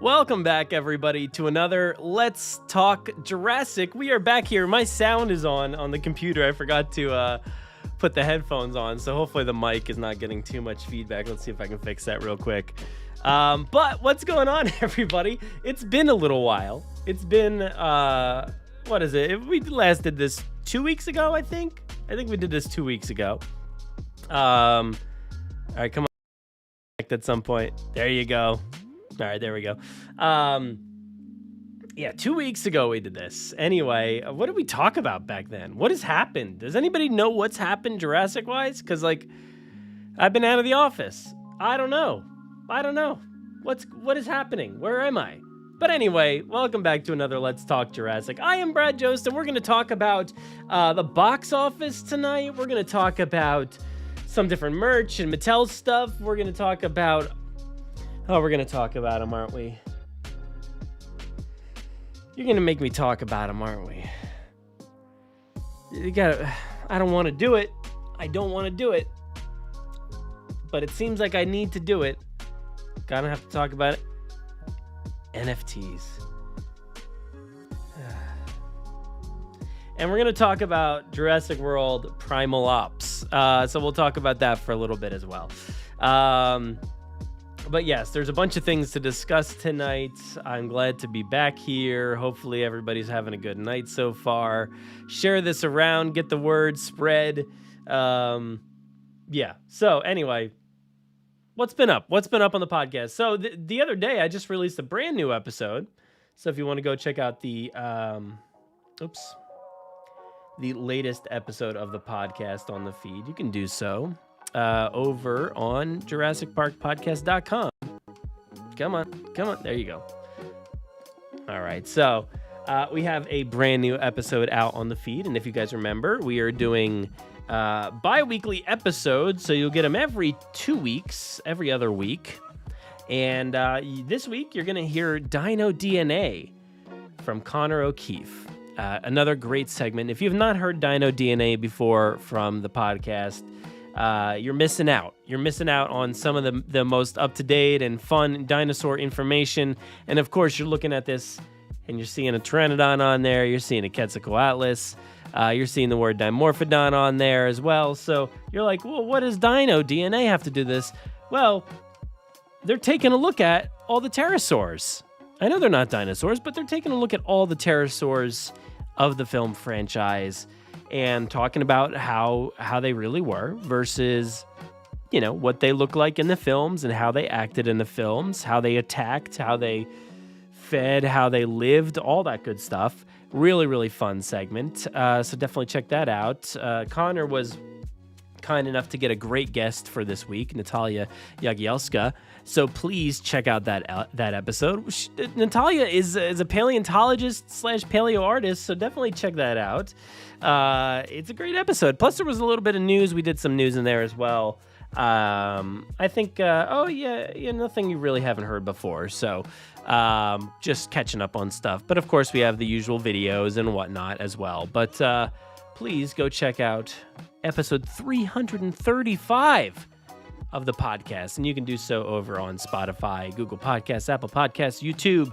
Welcome back, everybody, to another Let's Talk Jurassic. We are back here. My sound is on the computer. I forgot to put the headphones on, so hopefully the mic is not getting too much feedback. Let's see if I can fix that real quick. But what's going on, everybody? It's been a little while. It's been, what is it? We last did this 2 weeks ago, I think. I think we did this 2 weeks ago. All right, come on. At some point. There you go. All right, there we go. Yeah, 2 weeks ago we did this. Anyway, what did we talk about back then? What has happened? Does anybody know what's happened Jurassic-wise? Because, like, I've been out of the office. I don't know. What is happening? Where am I? But anyway, welcome back to another Let's Talk Jurassic. I am Brad Jost, and we're going to talk about the box office tonight. We're going to talk about some different merch and Mattel stuff. We're going to talk about... Oh, we're going to talk about them, aren't we? You're going to make me talk about them, aren't we? I don't want to do it. I don't want to do it. But it seems like I need to do it. Gonna have to talk about it. NFTs. And we're going to talk about Jurassic World Primal Ops. So we'll talk about that for a little bit as well. But yes, there's a bunch of things to discuss tonight. I'm glad to be back here. Hopefully everybody's having a good night so far. Share this around, get the word spread. Yeah. So anyway, what's been up? What's been up on the podcast? So the other day, I just released a brand new episode. So if you want to go check out the latest episode of the podcast on the feed, you can do so. Over on JurassicParkPodcast.com. Come on. There you go. All right. So we have a brand new episode out on the feed. And if you guys remember, we are doing bi-weekly episodes. So you'll get them every 2 weeks, every other week. And this week, you're going to hear Dino DNA from Connor O'Keefe. Another great segment. If you've not heard Dino DNA before from the podcast, you're missing out. You're missing out on some of the most up-to-date and fun dinosaur information. And of course, you're looking at this and you're seeing a Pteranodon on there. You're seeing a Quetzalcoatlus. You're seeing the word Dimorphodon on there as well. So you're like, well, what does Dino DNA have to do this? Well, they're taking a look at all the pterosaurs. I know they're not dinosaurs, but they're taking a look at all the pterosaurs of the film franchise and talking about how they really were versus, you know, what they look like in the films and how they acted in the films, how they attacked, how they fed, how they lived, all that good stuff. Really, really fun segment. So definitely check that out. Connor was kind enough to get a great guest for this week, Natalia Jagielska. So please check out that episode. Natalia is a paleontologist / paleo artist, so definitely check that out. It's a great episode. Plus, there was a little bit of news. We did some news in there as well. I think, nothing you really haven't heard before. So just catching up on stuff. But of course, we have the usual videos and whatnot as well. But please go check out episode 335 of the podcast. And you can do so over on Spotify, Google Podcasts, Apple Podcasts, YouTube,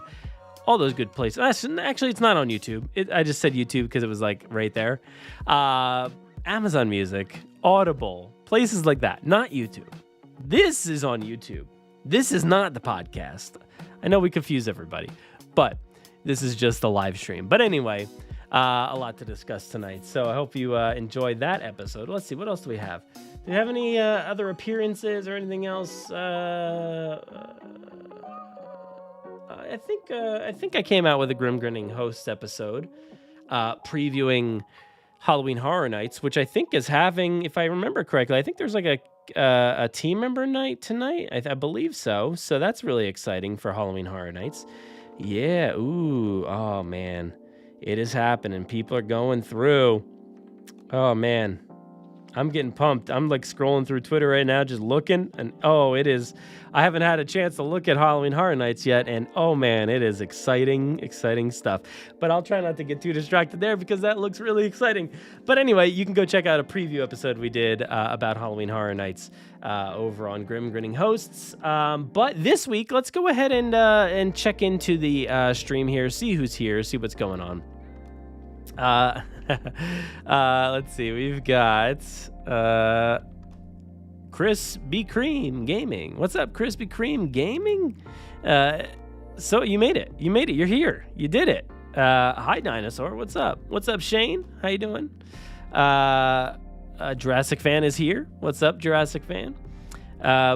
all those good places. Actually, it's not on YouTube. I just said YouTube because it was like right there. Amazon Music, Audible, places like that. Not YouTube. This is on YouTube. This is not the podcast. I know we confuse everybody, but this is just a live stream. But anyway, a lot to discuss tonight. So I hope you enjoyed that episode. Let's see, what else do we have? Do we have any other appearances or anything else? I think I came out with a Grim Grinning Hosts episode previewing Halloween Horror Nights, which I think is having, if I remember correctly, I think there's like a team member night tonight. I believe so. So that's really exciting for Halloween Horror Nights. Yeah. Ooh. Oh man, it is happening. People are going through. Oh man. I'm getting pumped. I'm like scrolling through Twitter right now, just looking, and it is. I haven't had a chance to look at Halloween Horror Nights yet, and oh man, it is exciting stuff. But I'll try not to get too distracted there because that looks really exciting. But anyway, you can go check out a preview episode we did about Halloween Horror Nights over on Grim Grinning Hosts. But this week, let's go ahead and check into the stream here, see who's here, see what's going on. Let's see. We've got Chris B. Cream Gaming. What's up, Chris B. Cream Gaming? So you made it. You're here. You did it. Hi, Dinosaur. What's up? What's up, Shane? How you doing? Jurassic Fan is here. What's up, Jurassic Fan?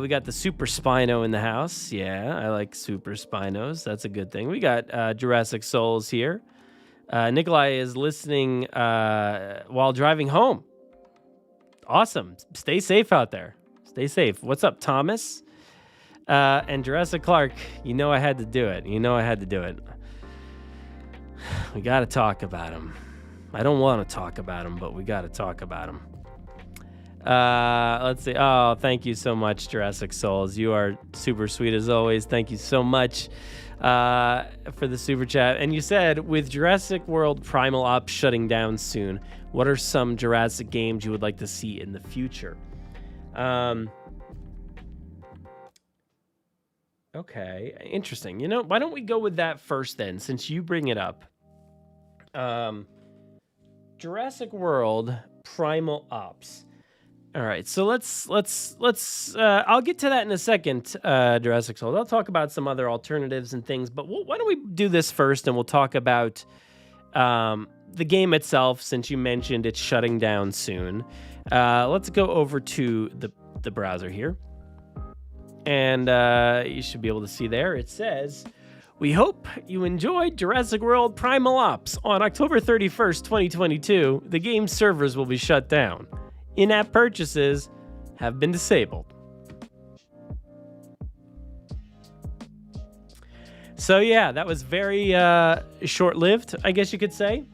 We got the Super Spino in the house. Yeah, I like Super Spinos. That's a good thing. We got Jurassic Souls here. Nikolai is listening while driving home. Awesome. Stay safe out there. Stay safe. What's up, Thomas? And Jurassic Clark, I had to do it. We got to talk about him. I don't want to talk about him, but we got to talk about him. Let's see. Oh, thank you so much, Jurassic Souls. You are super sweet as always. Thank you so much for the super chat. And you said, with Jurassic World Primal Ops shutting down soon, what are some Jurassic games you would like to see in the future? Okay, interesting. Why don't we go with that first then, since you bring it up? Jurassic World Primal Ops. All right, so let's I'll get to that in a second, Jurassic World. I'll talk about some other alternatives and things, but why don't we do this first, and we'll talk about the game itself, since you mentioned it's shutting down soon. Let's go over to the browser here, and you should be able to see there. It says, we hope you enjoyed Jurassic World Primal Ops. On October 31st, 2022, the game's servers will be shut down. In-app purchases have been disabled. So yeah, that was very short-lived, I guess you could say.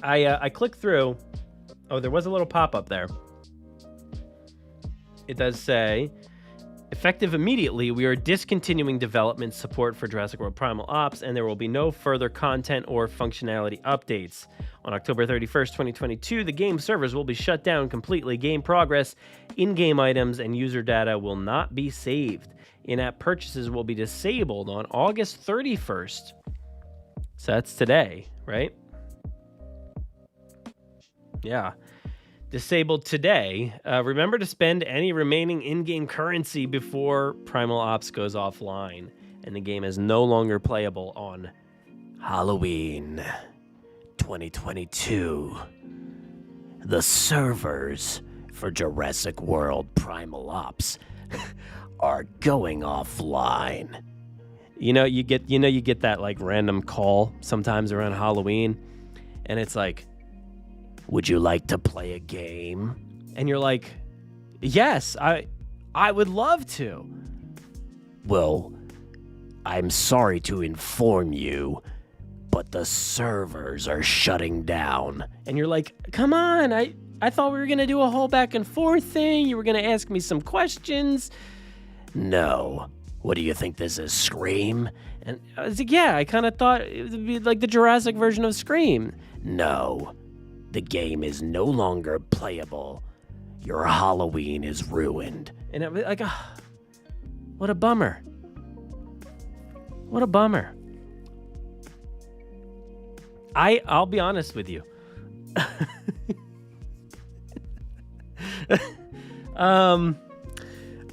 I clicked through. Oh, there was a little pop-up there. It does say, effective immediately, we are discontinuing development support for Jurassic World Primal Ops, and there will be no further content or functionality updates. On October 31st, 2022, the game servers will be shut down completely. Game progress, in-game items, and user data will not be saved. In-app purchases will be disabled on August 31st. So that's today, right? Yeah. Disabled today. Remember to spend any remaining in-game currency before Primal Ops goes offline, and the game is no longer playable on Halloween 2022. The servers for Jurassic World Primal Ops are going offline. You get that like random call sometimes around Halloween, and it's like, would you like to play a game? And you're like, yes, I would love to. Well, I'm sorry to inform you, but the servers are shutting down. And you're like, come on, I thought we were going to do a whole back and forth thing. You were going to ask me some questions. No. What do you think this is, Scream? And I was like, yeah, I kind of thought it would be like the Jurassic version of Scream. No. The game is no longer playable. Your Halloween is ruined. And it was like, what a bummer. What a bummer. I'll be honest with you.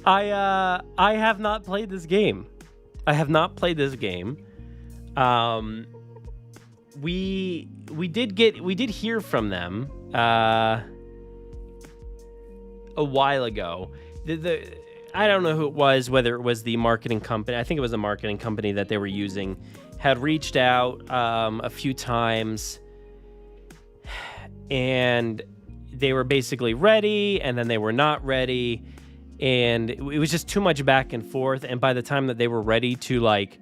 I have not played this game. We did hear from them a while ago. I don't know who it was, whether it was the marketing company. I think it was a marketing company that they were using, had reached out a few times, and they were basically ready, and then they were not ready, and it was just too much back and forth. And by the time that they were ready to like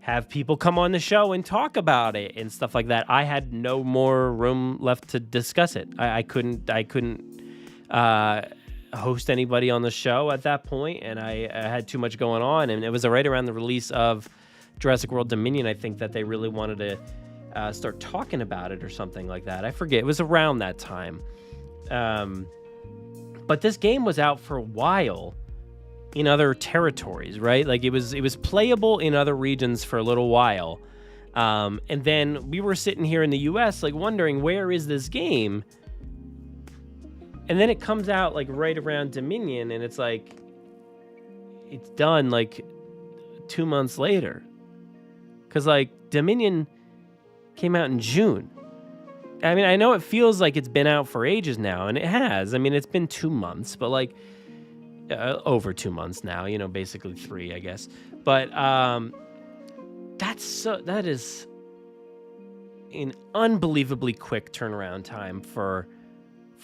have people come on the show and talk about it and stuff like that. I had no more room left to discuss it. I couldn't host anybody on the show at that point, and I had too much going on. And it was right around the release of Jurassic World Dominion, I think, that they really wanted to start talking about it or something like that. I forget. It was around that time. But this game was out for a while in other territories, right? Like it was playable in other regions for a little while. And then we were sitting here in the US like wondering, where is this game? And then it comes out like right around Dominion, and it's like, it's done like 2 months later. Cause like Dominion came out in June. I mean, I know it feels like it's been out for ages now, and it has. I mean, it's been 2 months, but like over 2 months now, basically 3, I guess. But that is an unbelievably quick turnaround time for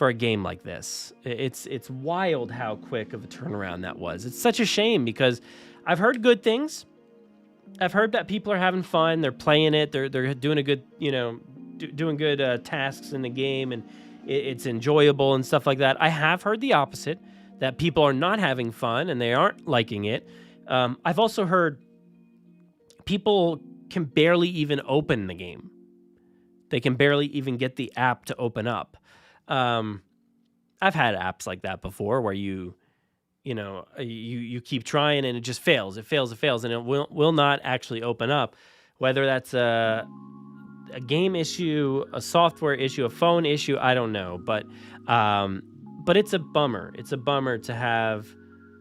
a game like this. It's wild how quick of a turnaround that was. It's such a shame because I've heard good things. I've heard that people are having fun. They're playing it. They're doing a good, doing good tasks in the game, and it's enjoyable and stuff like that. I have heard the opposite, that people are not having fun and they aren't liking it. I've also heard people can barely even open the game. They can barely even get the app to open up. I've had apps like that before where you keep trying and it just fails. It fails, and it will not actually open up. Whether that's a game issue, a software issue, a phone issue, I don't know. But it's a bummer. It's a bummer to have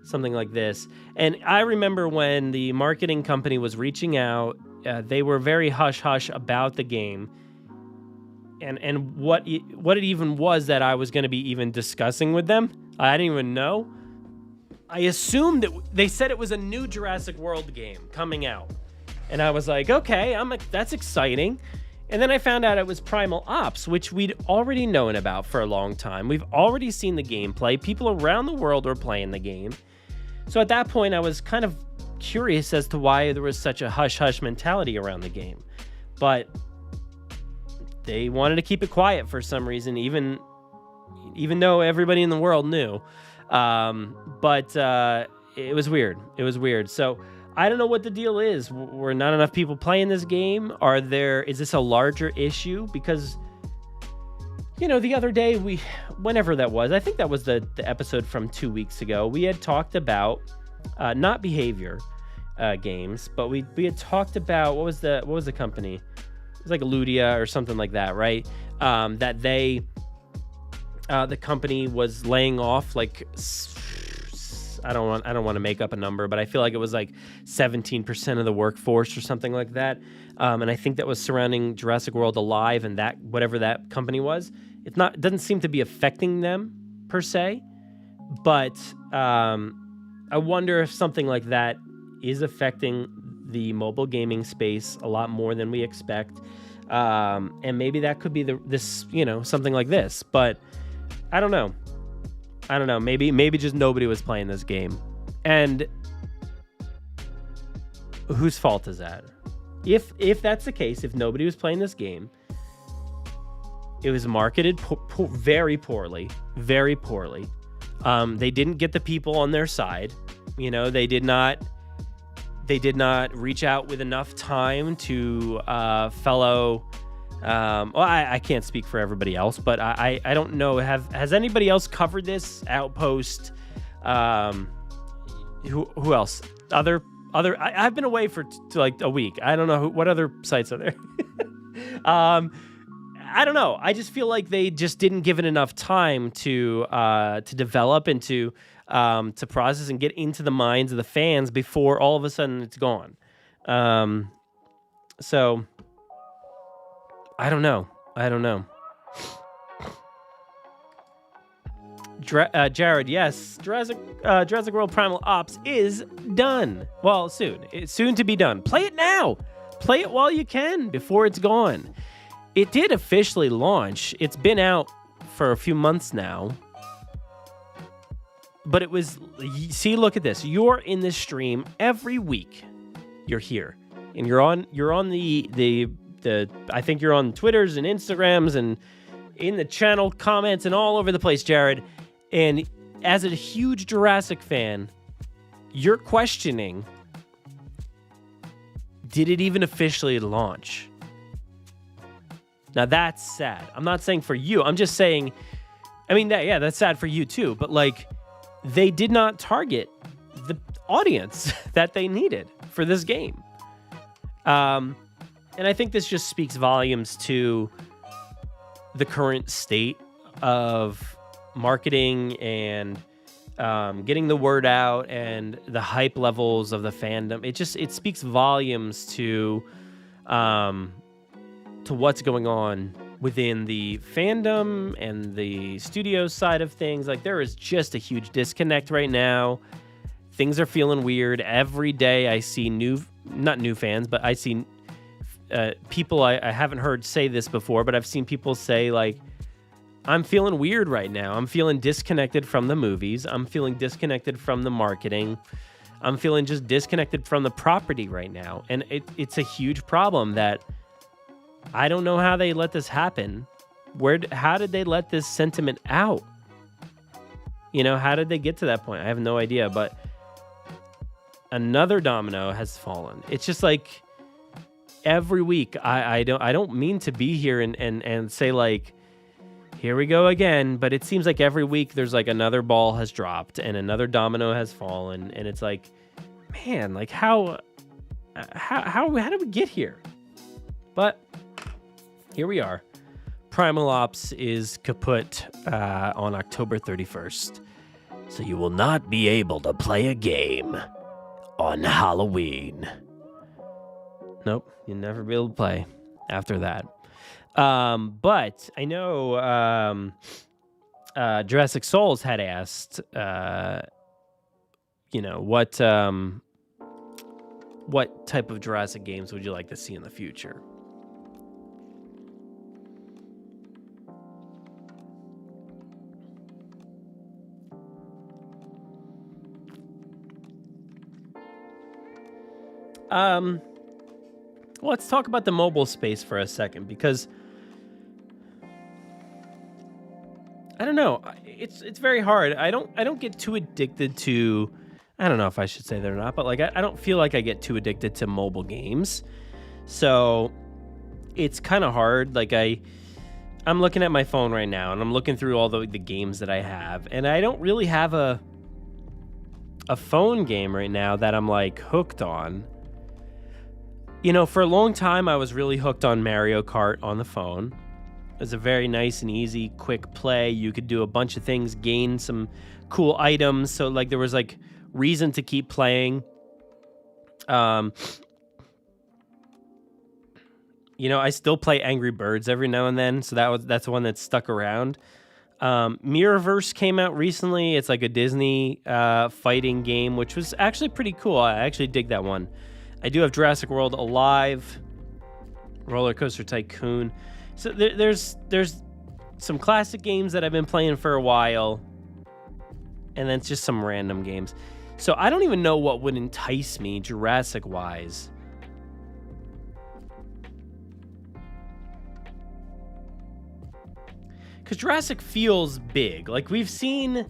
something like this. And I remember when the marketing company was reaching out, they were very hush-hush about the game. And what it even was that I was going to be even discussing with them, I didn't even know. I assumed that they said it was a new Jurassic World game coming out. And I was like, okay, that's exciting. And then I found out it was Primal Ops, which we'd already known about for a long time. We've already seen the gameplay. People around the world were playing the game. So at that point, I was kind of curious as to why there was such a hush-hush mentality around the game. But they wanted to keep it quiet for some reason, even though everybody in the world knew. But it was weird. It was weird. So I don't know what the deal is. Were not enough people playing this game? Is this a larger issue? Because, the other day whenever that was, I think that was the episode from 2 weeks ago, we had talked about, not behavior games, but we had talked about, what was the company? It was like Ludia or something like that, right? That the company was laying off like, I don't want to make up a number, but I feel like it was like 17% of the workforce or something like that. And I think that was surrounding Jurassic World Alive, and that whatever that company was, it doesn't seem to be affecting them per se. But I wonder if something like that is affecting the mobile gaming space a lot more than we expect. And maybe that could be something like this, but I don't know. Maybe just nobody was playing this game. And whose fault is that? If that's the case, if nobody was playing this game, it was marketed very poorly, very poorly. They didn't get the people on their side. They did not reach out with enough time to fellow. I can't speak for everybody else, but I don't know. Has anybody else covered this Outpost? Who else? Other. I've been away for like a week. I don't know what other sites are there. I don't know. I just feel like they just didn't give it enough time to develop and to process and get into the minds of the fans before all of a sudden it's gone. So I don't know. Jared, yes, Jurassic World Primal Ops is done. Well, soon. It's soon to be done. Play it now. Play it while you can before it's gone. It did officially launch. It's been out for a few months now. But look at this. You're in this stream every week. You're here. and you're on the I think you're on Twitters and Instagrams and in the channel comments and all over the place, Jared. And as a huge Jurassic fan, you're questioning, did it even officially launch? Now that's sad. I'm not saying for you. I'm just saying, I mean, that's sad for you too. But like, they did not target the audience that they needed for this game. And I think this just speaks volumes to the current state of marketing and getting the word out and the hype levels of the fandom. It speaks volumes to what's going on within the fandom and the studio side of things. Like, there is just a huge disconnect right now. Things are feeling weird. Every day I see not new fans, but I see people I haven't heard say this before, but I've seen people say, like, I'm feeling weird right now. I'm feeling disconnected from the movies. I'm feeling disconnected from the marketing. I'm feeling just disconnected from the property right now. And it's a huge problem that I don't know how they let this happen. How did they let this sentiment out? You know, how did they get to that point? I have no idea, but another domino has fallen. It's just like every week, I don't mean to be here and say, like, here we go again, but it seems like every week there's like another ball has dropped and another domino has fallen, and it's like, man, like how did we get here? But here we are. Primal Ops is kaput on October 31st, so you will not be able to play a game on Halloween. Nope, you'll never be able to play after that. But I know Jurassic Souls had asked, what type of Jurassic games would you like to see in the future? Let's talk about the mobile space for a second, because I don't know. It's very hard. I don't get too addicted to. I don't know if I should say that or not, but like I don't feel like I get too addicted to mobile games. So it's kind of hard. Like I'm looking at my phone right now, and I'm looking through all the games that I have, and I don't really have a phone game right now that I'm like hooked on. You know, for a long time, I was really hooked on Mario Kart on the phone. It was a very nice and easy, quick play. You could do a bunch of things, gain some cool items. So, like, there was, like, reason to keep playing. You know, I still play Angry Birds every now and then. So that's the one that's stuck around. Mirrorverse came out recently. It's like a Disney fighting game, which was actually pretty cool. I actually dig that one. I do have Jurassic World Alive, Roller Coaster Tycoon. So there's some classic games that I've been playing for a while, and then it's just some random games. So I don't even know what would entice me Jurassic-wise. Because Jurassic feels big. Like, we've seen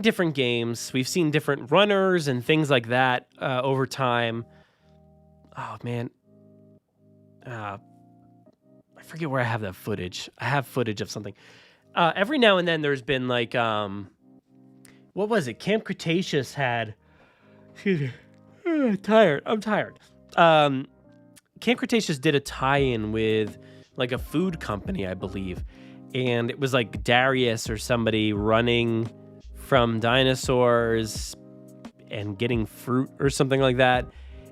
different games. We've seen different runners and things like that over time. Oh, man. I forget where I have that footage. I have footage of something. Every now and then there's been like, what was it? Camp Cretaceous had... Excuse me. I'm tired. Camp Cretaceous did a tie-in with like a food company, I believe. And it was like Darius or somebody running from dinosaurs and getting fruit or something like that.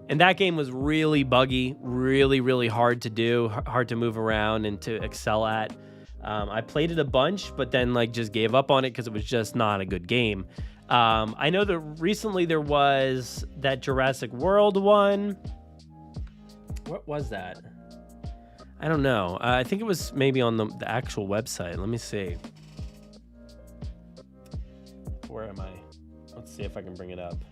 And that game was really buggy, really, really hard to do, hard to move around and to excel at. I played it a bunch, but then like just gave up on it because it was just not a good game. I know that recently there was that Jurassic World one. What was that? I don't know. I think it was maybe on the actual website. Let me see. Where am I? Let's see if I can bring it up.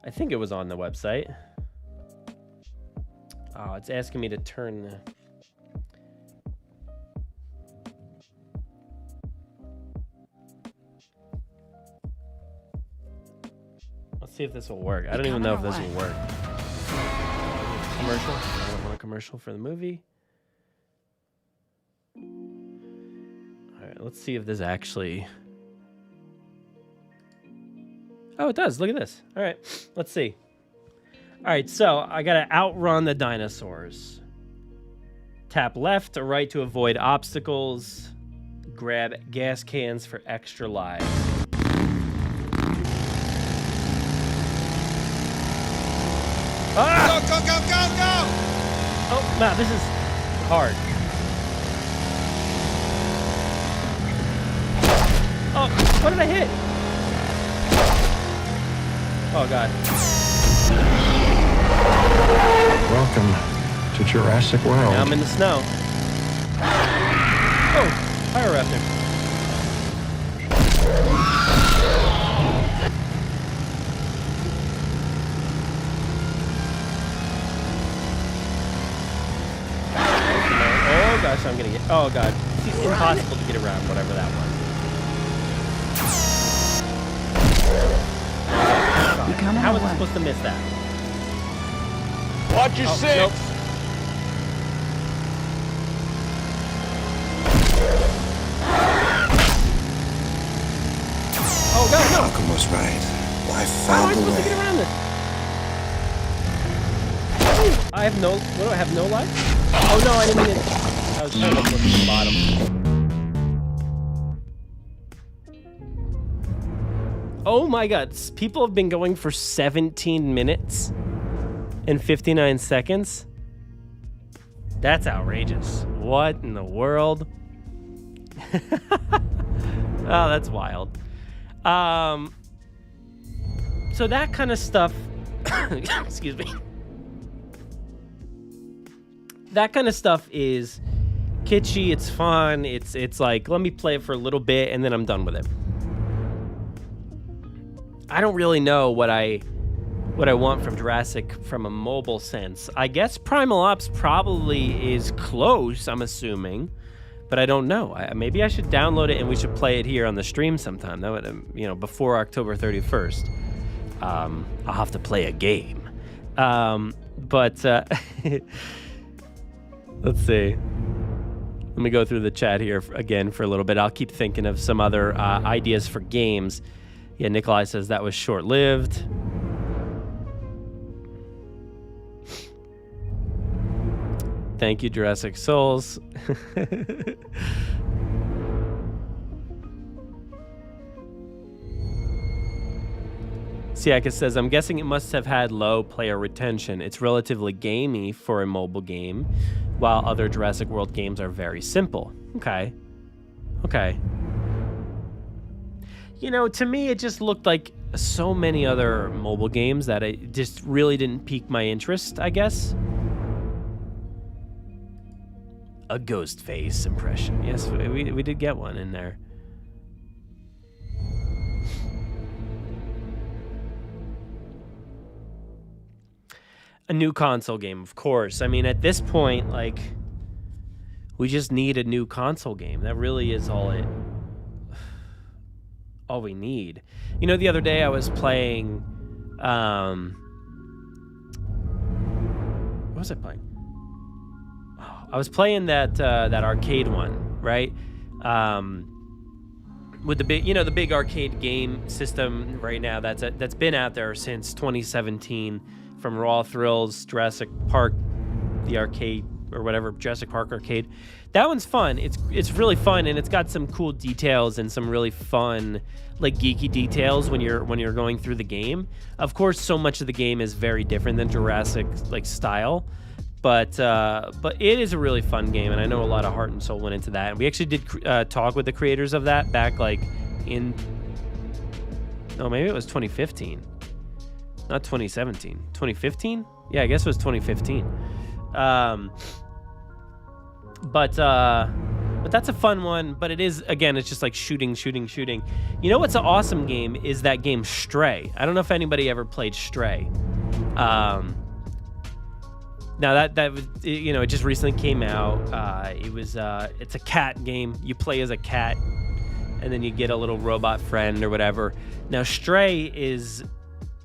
I think it was on the website. Oh, it's asking me to turn. Let's see if this will work. I don't even know if this will work. Commercial? I don't want a commercial for the movie. All right, let's see if this actually. Oh, it does. Look at this. All right, let's see. All right, so I got to outrun the dinosaurs. Tap left or right to avoid obstacles. Grab gas cans for extra lives. Ah! Go, go, go, go, go! Oh, man, this is hard. Oh, what did I hit? Oh, God. Welcome to Jurassic World. Now I'm in the snow. Oh, fire raptor. Oh gosh, I'm gonna get. Oh God, it's impossible to get around whatever that was. How was I supposed to miss that? Watch your six. Nope. Oh God, no! Malcolm was right. Life How am I found a supposed to way. get around this? Oh, I have no. What do I have? No life? Oh no, I didn't mean it. I was trying to look at the bottom. Oh my God! People have been going for 17 minutes and 59 seconds. That's outrageous. What in the world? Oh, that's wild. So that kind of stuff. Excuse me. That kind of stuff is kitschy. It's fun. It's like, let me play it for a little bit and then I'm done with it. I don't really know what I want from Jurassic from a mobile sense. I guess Primal Ops probably is close, I'm assuming, but I don't know. Maybe I should download it and we should play it here on the stream sometime. That would, before October 31st. I'll have to play a game. But let's see. Let me go through the chat here again for a little bit. I'll keep thinking of some other ideas for games. Yeah, Nikolai says that was short-lived. Thank you, Jurassic Souls. Siaka says, I'm guessing it must have had low player retention. It's relatively gamey for a mobile game, while other Jurassic World games are very simple. Okay. To me, it just looked like so many other mobile games that it just really didn't pique my interest, I guess. A ghost face impression. Yes, we did get one in there. A new console game, of course. I mean, at this point, we just need a new console game. That really is all we need. The other day I was playing, what was I playing? Oh, I was playing that arcade one, right? With the big arcade game system right now that's been out there since 2017. From Raw Thrills, Jurassic Park, the arcade, or whatever, Jurassic Park arcade. That one's fun. It's really fun, and it's got some cool details and some really fun, geeky details when you're going through the game. Of course, so much of the game is very different than Jurassic style, but it is a really fun game, and I know a lot of heart and soul went into that. And we actually did talk with the creators of that back maybe it was 2015. Not 2017. 2015? Yeah, I guess it was 2015. But that's a fun one. But it is, again, it's just like shooting. You know what's an awesome game is that game Stray. I don't know if anybody ever played Stray. Now that was, you know, it just recently came out. It's a cat game. You play as a cat, and then you get a little robot friend or whatever. Now Stray is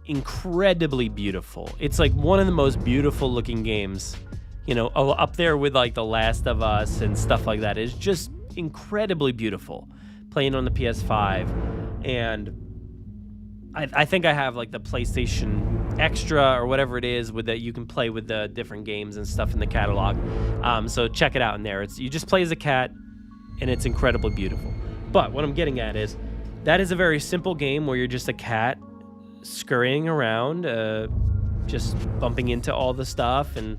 incredibly beautiful. It's like one of the most beautiful looking games, you know, up there with like The Last of Us and stuff like that. It's just incredibly beautiful. Playing on the PS5, and I think I have like the PlayStation Extra or whatever it is with that you can play with the different games and stuff in the catalog. So check it out in there. You just play as a cat, and it's incredibly beautiful. But what I'm getting at is that is a very simple game where you're just a cat scurrying around, just bumping into all the stuff, and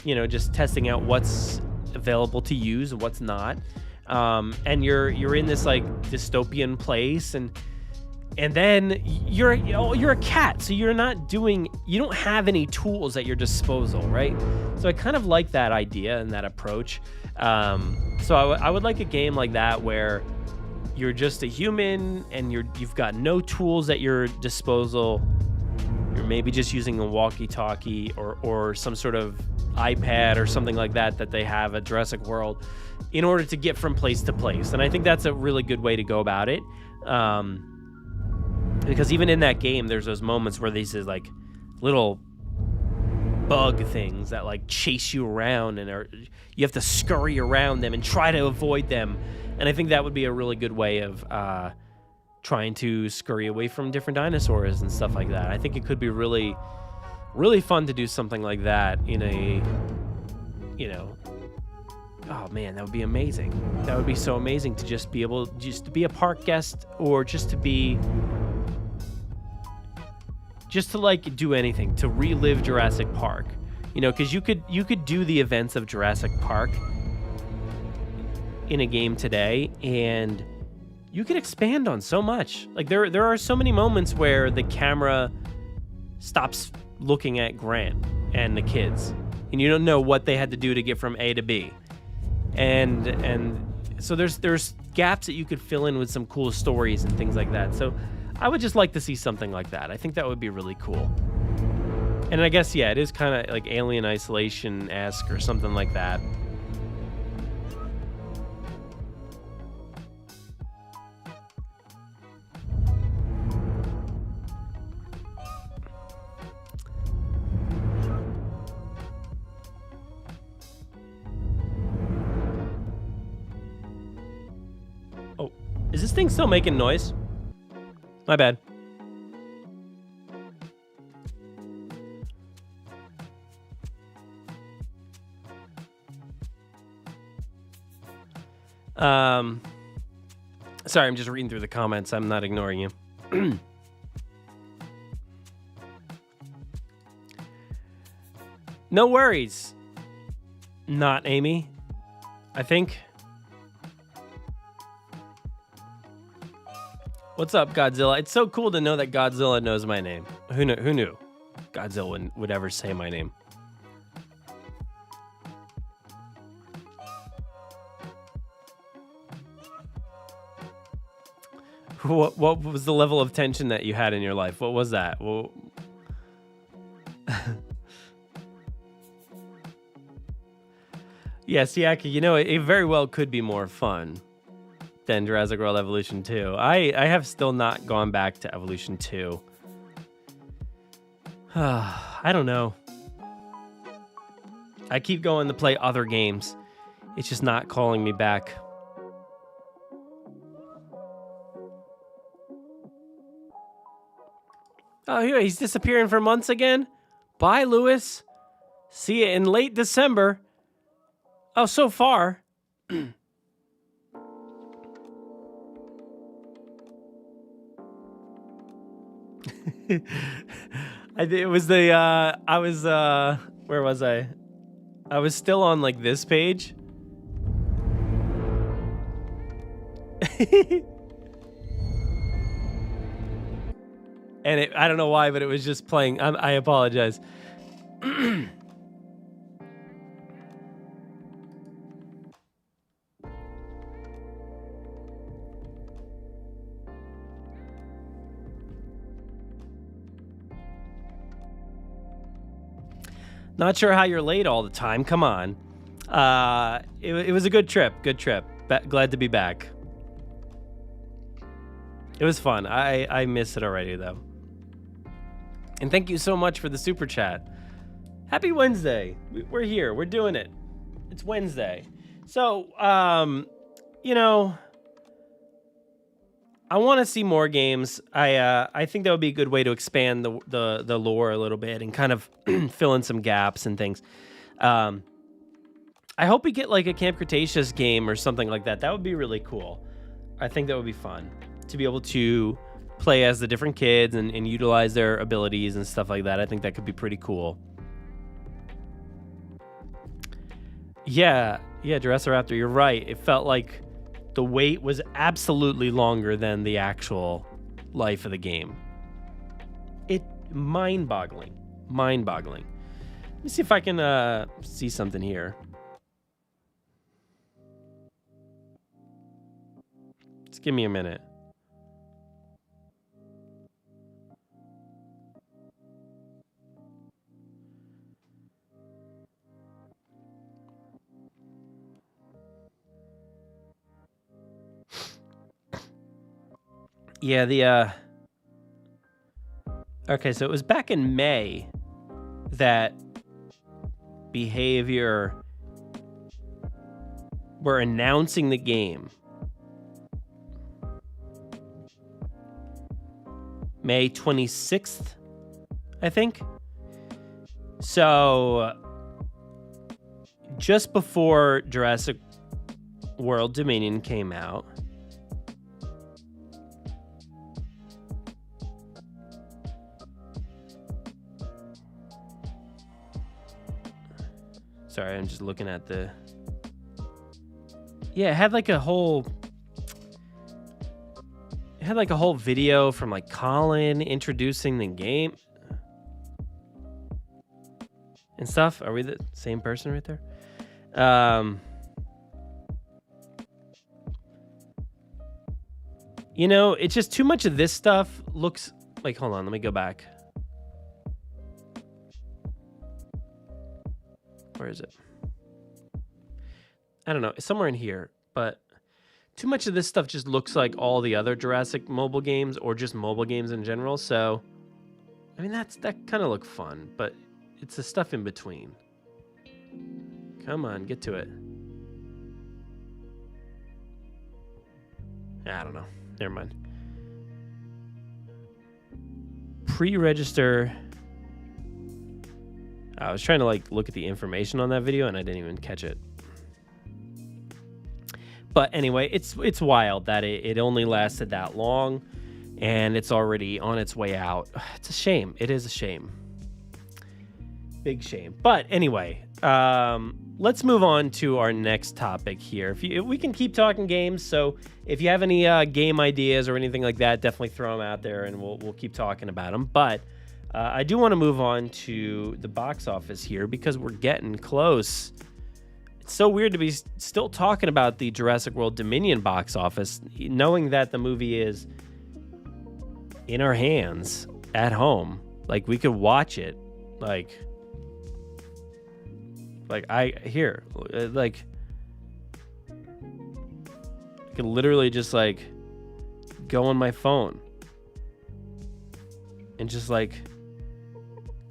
you know, just testing out what's available to use and what's not. And you're in this like dystopian place, and then you're a cat, so you don't have any tools at your disposal, right? So I kind of like that idea and that approach. So I would like a game like that where you're just a human and you've got no tools at your disposal. You're maybe just using a walkie-talkie or some sort of iPad or something like that they have at Jurassic World in order to get from place to place. And I think that's a really good way to go about it. Because even in that game, there's those moments where these is like little bug things that like chase you around, and you have to scurry around them and try to avoid them. And I think that would be a really good way of trying to scurry away from different dinosaurs and stuff like that. I think it could be really, really fun to do something like that in a, you know, oh man, that would be amazing. That would be so amazing to just be a park guest, or just to like do anything to relive Jurassic Park, you know, because you could do the events of Jurassic Park in a game today, and you could expand on so much. Like there are so many moments where the camera stops looking at Grant and the kids, and you don't know what they had to do to get from A to B, and so there's gaps that you could fill in with some cool stories and things like that. So I would just like to see something like that. I think that would be really cool. And I guess, yeah, it is kind of like Alien Isolation-esque or something like that. Oh, is this thing still making noise? My bad. Sorry, I'm just reading through the comments. I'm not ignoring you. No worries. Not Amy, I think. What's up, Godzilla? It's so cool to know that Godzilla knows my name. Who knew? Godzilla would ever say my name. What was the level of tension that you had in your life? What was that? Well, yes, Yaki, you know, it very well could be more fun than Jurassic World Evolution 2. I have still not gone back to Evolution 2. I don't know. I keep going to play other games. It's just not calling me back. Oh, here, he's disappearing for months again? Bye, Lewis. See you in late December. Oh, so far. It was the where was I? I was still on like this page. And I don't know why, but it was just playing. I apologize. Not sure how you're late all the time. Come on. It was a good trip. Good trip. Glad to be back. It was fun. I miss it already, though. And thank you so much for the super chat. Happy Wednesday. We're here. We're doing it. It's Wednesday. So, you know, I want to see more games. I think that would be a good way to expand the lore a little bit and kind of fill in some gaps and things. I hope we get like a Camp Cretaceous game or something like that. That would be really cool. I think that would be fun to be able to play as the different kids and utilize their abilities and stuff like that. I think that could be pretty cool. Yeah, Jurassiraptor, you're right. It felt like the wait was absolutely longer than the actual life of the game. Mind-boggling. Let me see if I can see something here. Just give me a minute. Yeah, okay, so it was back in May that Behavior were announcing the game. May 26th, I think. So, just before Jurassic World Dominion came out, sorry, I'm just looking at the... Yeah, it had like a whole video from like Colin introducing the game and stuff. Are we the same person right there? You know, it's just too much of this stuff looks like... Hold on, let me go back. Where is it? I don't know. It's somewhere in here, but too much of this stuff just looks like all the other Jurassic mobile games or just mobile games in general. So, I mean, that kind of looked fun, but it's the stuff in between. Come on, get to it. I don't know. Never mind. Pre-register. I was trying to like look at the information on that video and I didn't even catch it. But anyway, it's wild that it only lasted that long and it's already on its way out. It's a shame. It is a shame. Big shame. But anyway, let's move on to our next topic here. If we can keep talking games, so if you have any game ideas or anything like that, definitely throw them out there and we'll keep talking about them. But I do want to move on to the box office here because we're getting close. It's so weird to be still talking about the Jurassic World Dominion box office, knowing that the movie is in our hands at home. Like, we could watch it. I could literally just like go on my phone and just like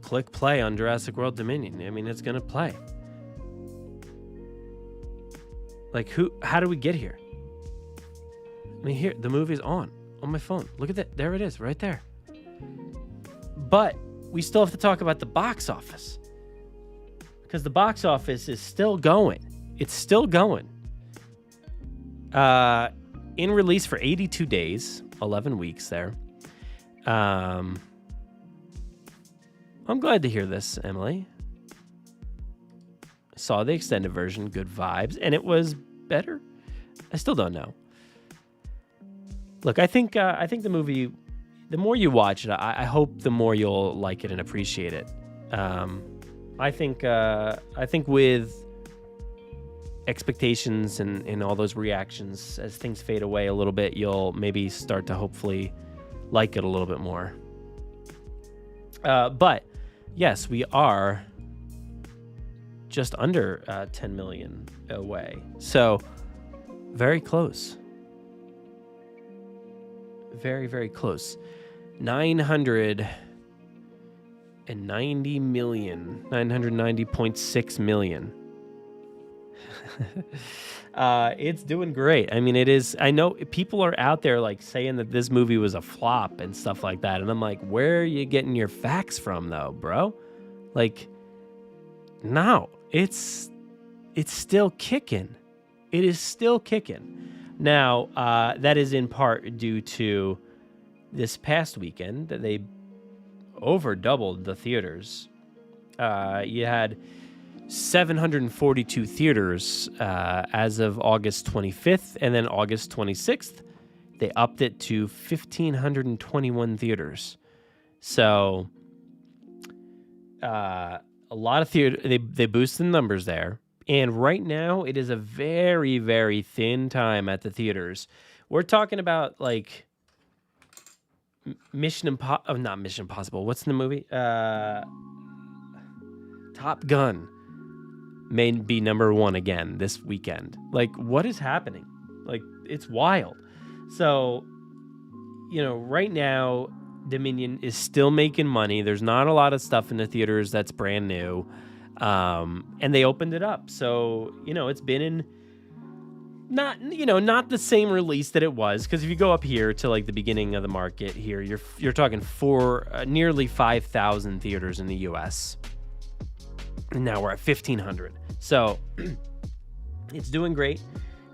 click play on Jurassic World Dominion. I mean, it's gonna play. Like, how do we get here? I mean, here, the movie's on my phone. Look at that. There it is, right there. But we still have to talk about the box office. Because the box office is still going. It's still going. In release for 82 days, 11 weeks there. I'm glad to hear this, Emily. Saw the extended version, good vibes, and it was better. I still don't know. Look, I think the movie, the more you watch it, I hope the more you'll like it and appreciate it. I think with expectations and all those reactions, as things fade away a little bit, you'll maybe start to hopefully like it a little bit more. But yes, we are just under 10 million away. So very close. Very, very close. 990.6 million. It's doing great. I mean, it is. I know people are out there like saying that this movie was a flop and stuff like that. And I'm like, where are you getting your facts from though, bro? Like, no, it's still kicking. It is still kicking. Now, that is in part due to this past weekend that they over doubled the theaters. You had 742 theaters as of August 25th, and then August 26th, they upped it to 1,521 theaters. So, a lot of theater, they boosted the numbers there. And right now, it is a very, very thin time at the theaters. We're talking about like not Mission Impossible. What's the movie? Top Gun may be number 1 again this weekend. Like, what is happening? Like, it's wild. So, right now, Dominion is still making money. There's not a lot of stuff in the theaters that's brand new. And they opened it up. So, it's been in not the same release that it was. Because if you go up here to like the beginning of the market here, you're talking nearly 5,000 theaters in the U.S. And now we're at 1,500. So it's doing great.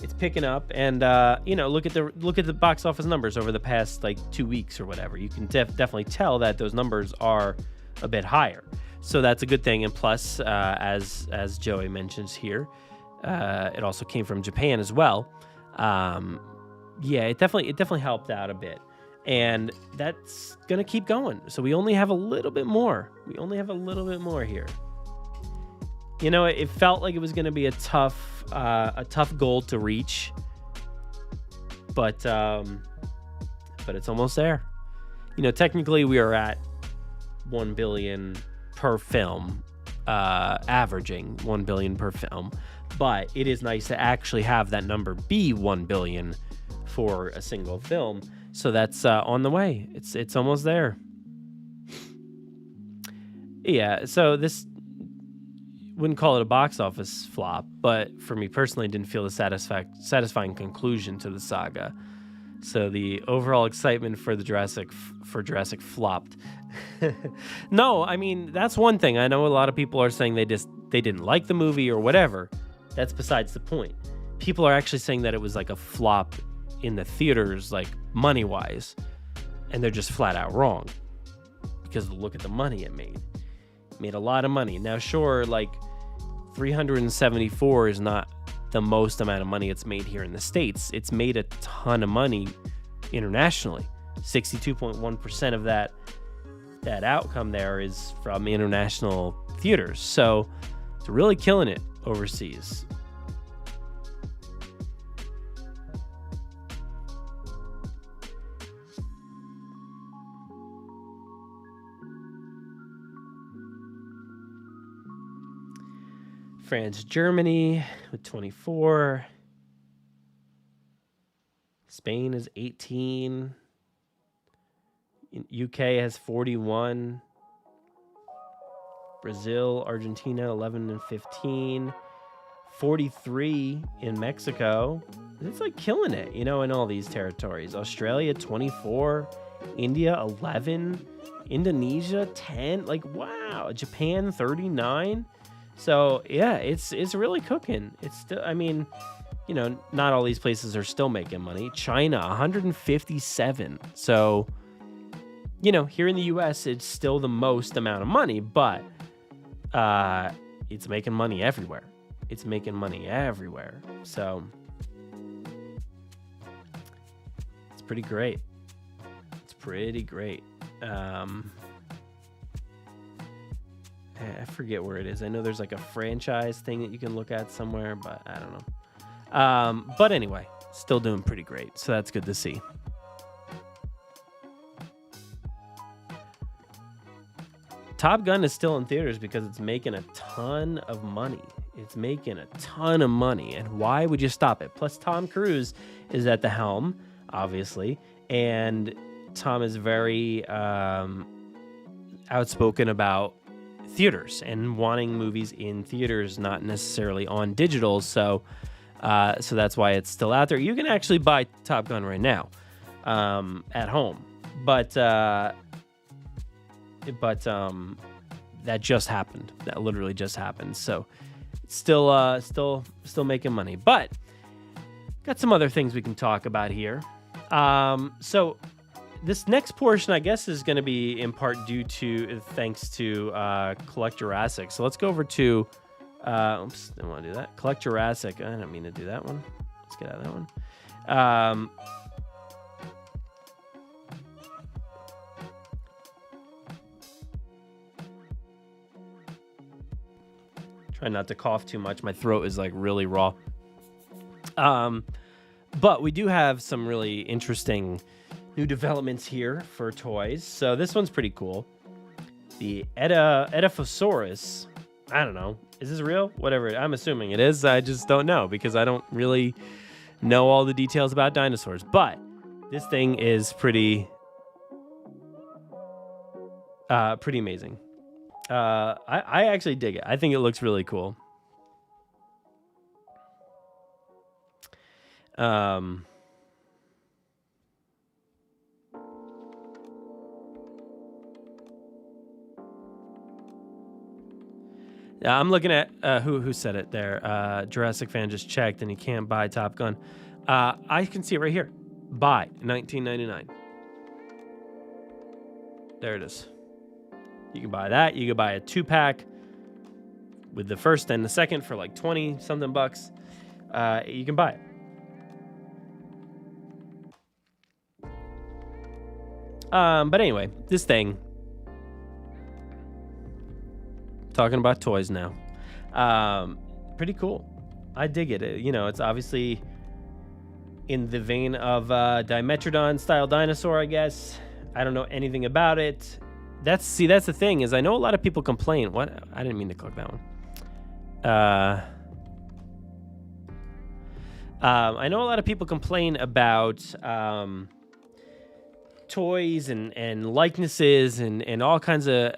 It's picking up. And, look at the box office numbers over the past like 2 weeks or whatever. You can definitely tell that those numbers are a bit higher. So that's a good thing. And plus, as Joey mentions here, it also came from Japan as well. It definitely helped out a bit. And that's going to keep going. So we only have a little bit more. Here. It felt like it was going to be a tough goal to reach. But it's almost there. Technically we are at 1 billion per film, averaging 1 billion per film, but it is nice to actually have that number be 1 billion for a single film. So that's on the way. It's almost there. Yeah. So this wouldn't call it a box office flop, but for me personally, didn't feel the satisfying conclusion to the saga. So the overall excitement for Jurassic flopped. No, I mean, that's one thing. I know a lot of people are saying they didn't like the movie or whatever. That's besides the point. People are actually saying that it was like a flop in the theaters, like money-wise, and they're just flat out wrong because look at the money it made. It made a lot of money. Now, sure, like 374 is not the most amount of money it's made here in the States. It's made a ton of money internationally. 62.1% of that outcome there is from international theaters. So it's really killing it overseas. France, Germany with 24. Spain is 18. UK has 41. Brazil, Argentina, 11 and 15. 43 in Mexico. It's like killing it, in all these territories. Australia, 24. India, 11. Indonesia, 10. Like, wow. Japan, 39. So, yeah, it's really cooking. It's still, not all these places are still making money. China, 157. So, here in the U.S., it's still the most amount of money, but it's making money everywhere. So, it's pretty great. I forget where it is. I know there's like a franchise thing that you can look at somewhere, but I don't know. But anyway, still doing pretty great. So that's good to Top Gun is still in theaters because it's making a ton of money. It's making a ton of money. And why would you stop it? Plus, Tom Cruise is at the helm, obviously. And Tom is very outspoken about theaters and wanting movies in theaters, not necessarily on digital. So that's why it's still out there. You can actually buy Top Gun right now at home. But that just happened. That literally just happened. So it's still making money. But got some other things we can talk about here. So this next portion, I guess, is going to be in part thanks to Collect Jurassic. So let's go over to oops, didn't want to do that. Collect Jurassic. I don't mean to do that one. Let's get out of that one. Try not to cough too much. My throat is like really raw. But we do have some really interesting new developments here for toys. So this one's pretty cool. The Edaphosaurus. I don't know. Is this real? Whatever. I'm assuming it is. I just don't know because I don't really know all the details about dinosaurs. But this thing is pretty amazing. I actually dig it. I think it looks really cool. I'm looking at who said it there. Jurassic fan just checked and he can't buy Top Gun. I can see it right here. Buy $19.99. There it is. You can buy that. You can buy a 2-pack with the first and the second for like 20 something bucks. You can buy it. But anyway, this thing. Talking about toys now. Pretty cool. I dig it. It's obviously in the vein of Dimetrodon style dinosaur, I guess. I don't know anything about it. That's the thing is I know a lot of people complain. What? I didn't mean to click that one. I know a lot of people complain about toys and likenesses and all kinds of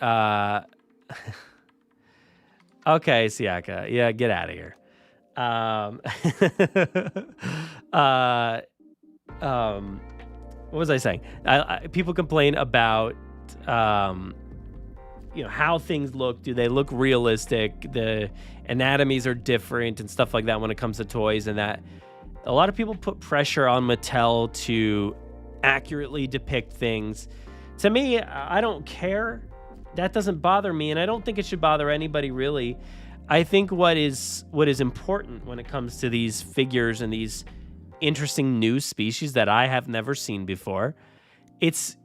okay, Siaka. Yeah, get out of here. What was I saying? People complain about how things look. Do they look realistic? The anatomies are different and stuff like that when it comes to toys, and that a lot of people put pressure on Mattel to accurately depict things. To me, I don't care. That doesn't bother me, and I don't think it should bother anybody really. I think what is important when it comes to these figures and these interesting new species that I have never seen before, that's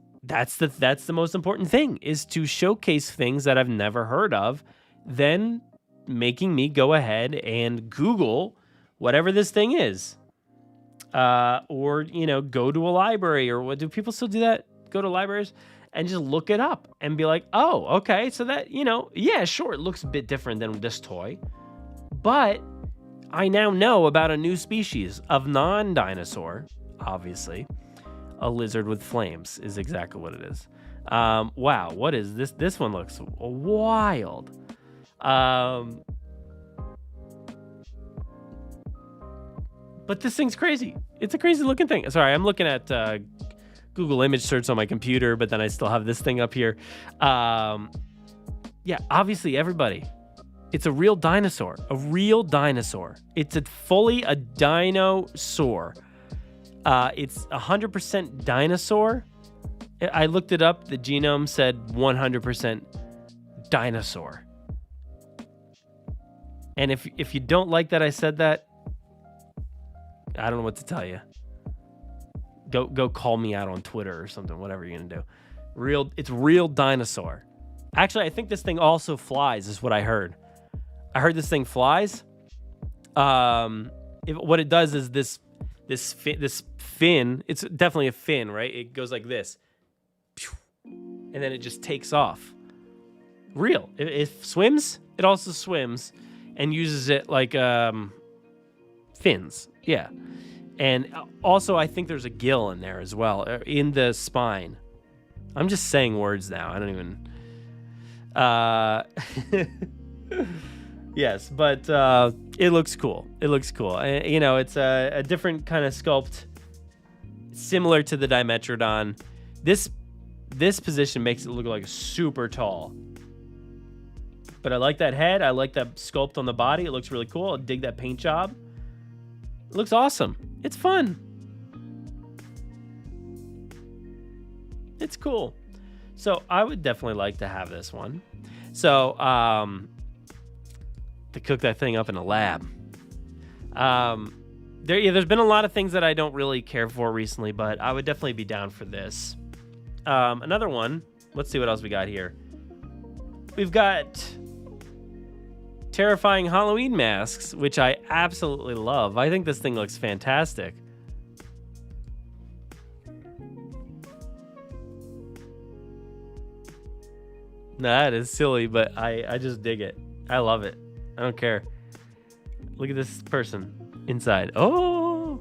the most important thing, is to showcase things that I've never heard of, then making me go ahead and Google whatever this thing is. Or go to a library, or what do people still do that? Go to libraries and just look it up and be like, oh, okay, so that, yeah, sure, it looks a bit different than this toy, but I now know about a new species of non-dinosaur, obviously. A lizard with flames is exactly what it is. Wow, what is this? This one looks wild. But this thing's crazy. It's a crazy looking thing. Sorry, I'm looking at Google image search on my computer, but then I still have this thing up here. Yeah, obviously, everybody. It's a real dinosaur. A real dinosaur. It's fully a dinosaur. It's 100% dinosaur. I looked it up. The genome said 100% dinosaur. And if you don't like that I said that, I don't know what to tell you. Go call me out on Twitter or something, whatever you're going to do. It's real dinosaur. Actually, I think this thing also flies, is what I heard. I heard this thing flies. What it does is this fin, it's definitely a fin, right? It goes like this. And then it just takes off. real. It swims. It also swims and uses it like fins. Yeah. And also, I think there's a gill in there as well, in the spine. I'm just saying words now. I don't even... Yes, but it looks cool. It looks cool. It's a different kind of sculpt, similar to the Dimetrodon. This position makes it look like super tall. But I like that head. I like that sculpt on the body. It looks really cool. I dig that paint job. It looks awesome. It's fun. It's cool. So I would definitely like to have this one. So to cook that thing up in a lab. There's been a lot of things that I don't really care for recently, but I would definitely be down for this. Another one. Let's see what else we got here. We've got terrifying Halloween masks, which I absolutely love. I think this thing looks fantastic. That is silly, but I just dig it. I love it. I don't care. Look at this person inside. Oh,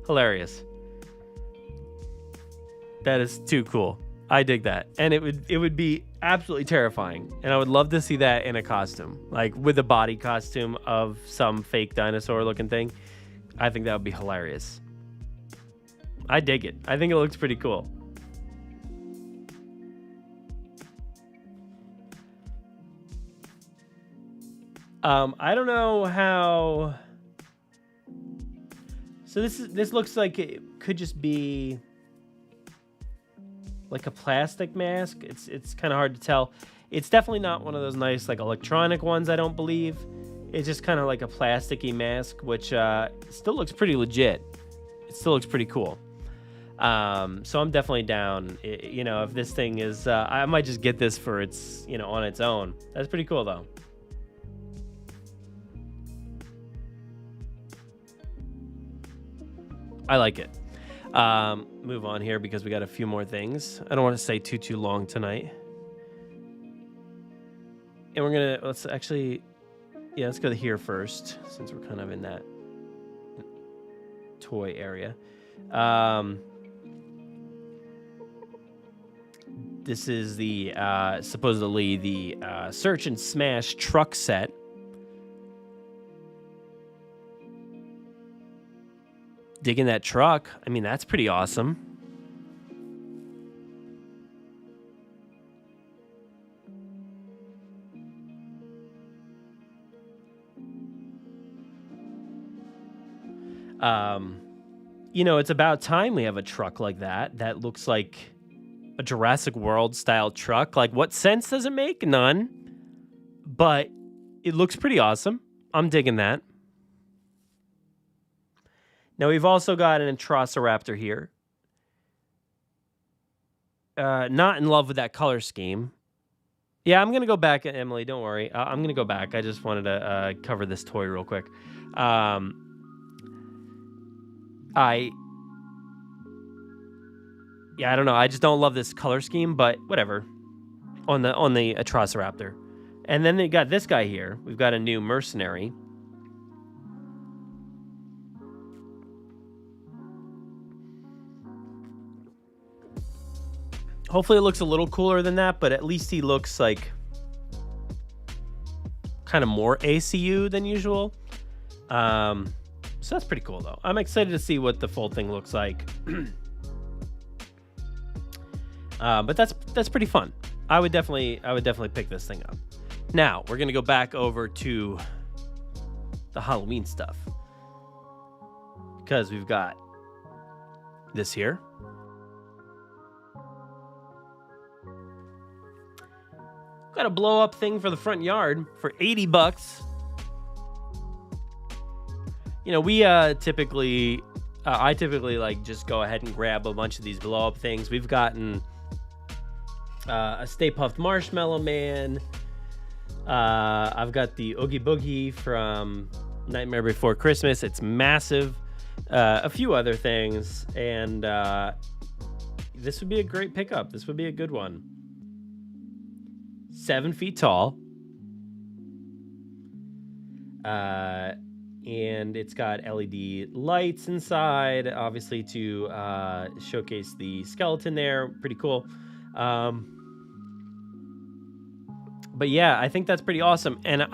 hilarious. That is too cool. I dig that. And it would be absolutely terrifying. And I would love to see that in a costume, like with a body costume of some fake dinosaur looking thing. I think that would be hilarious. I dig it. I think it looks pretty cool. I don't know how. So this looks like it could just be like a plastic mask. It's kind of hard to tell. It's definitely not one of those nice like electronic ones, I don't believe. It's just kind of like a plasticky mask, which still looks pretty legit. It still looks pretty cool. So I'm definitely down. If this thing is, I might just get this for its, on its own. That's pretty cool though. I like it. Move on here because we got a few more things. I don't want to stay too long tonight. And let's go to here first, since we're kind of in that toy area. This is the supposedly the Search and Smash truck set. Digging that truck. I mean, that's pretty awesome. It's about time we have a truck like that. That looks like a Jurassic World style truck. Like, what sense does it make? None. But it looks pretty awesome. I'm digging that. Now, we've also got an Introsiraptor here. Not in love with that color scheme. Yeah, I'm going to go back, Emily. Don't worry. I'm going to go back. I just wanted to cover this toy real quick. I don't know. I just don't love this color scheme, but whatever. On the Introsiraptor. And then they got this guy here. We've got a new mercenary. Hopefully it looks a little cooler than that, but at least he looks like kind of more ACU than usual. So that's pretty cool, though. I'm excited to see what the full thing looks like. But that's pretty fun. I would definitely pick this thing up. Now we're gonna go back over to the Halloween stuff because we've got this here. Got a blow up thing for the front yard for $80. We typically I typically like just go ahead and grab a bunch of these blow up things. We've gotten a Stay Puft Marshmallow Man. I've got the Oogie Boogie from Nightmare Before Christmas. It's massive. A few other things, and this would be a great pickup. This would be a good one. 7 feet tall. And it's got LED lights inside, obviously to showcase the skeleton there. Pretty cool. But yeah, I think that's pretty awesome. And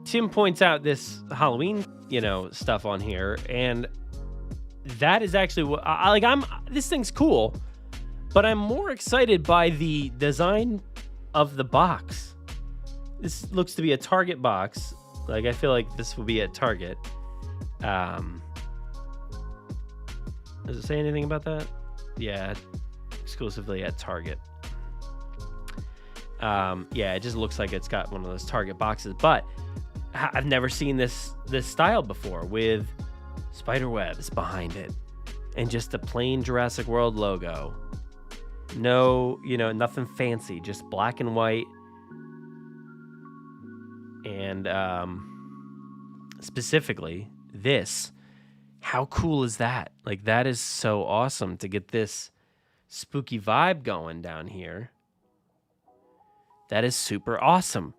Tim points out this Halloween, stuff on here, and that is actually what this thing's cool, but I'm more excited by the design of the box. This looks to be a Target box. Like, I feel like this will be at Target. Does it say anything about that? Yeah, exclusively at Target. Yeah, it just looks like it's got one of those Target boxes, but I've never seen this style before, with spider webs behind it and just a plain Jurassic World logo. No, nothing fancy, just black and white. And specifically this, how cool is that? Like, that is so awesome to get this spooky vibe going down here. That is super awesome.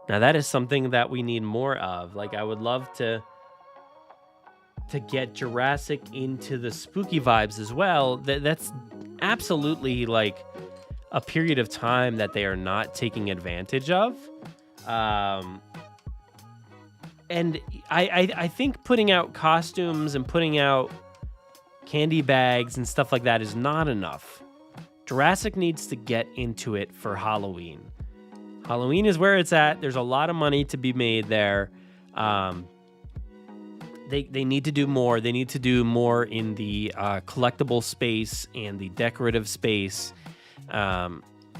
Now, that is something that we need more of. Like, I would love to get Jurassic into the spooky vibes as well. That's absolutely like a period of time that they are not taking advantage of. And I think putting out costumes and putting out candy bags and stuff like that is not enough. Jurassic needs to get into it for Halloween. Halloween is where it's at. There's a lot of money to be made there. They need to do more. They need to do more in the collectible space and the decorative space.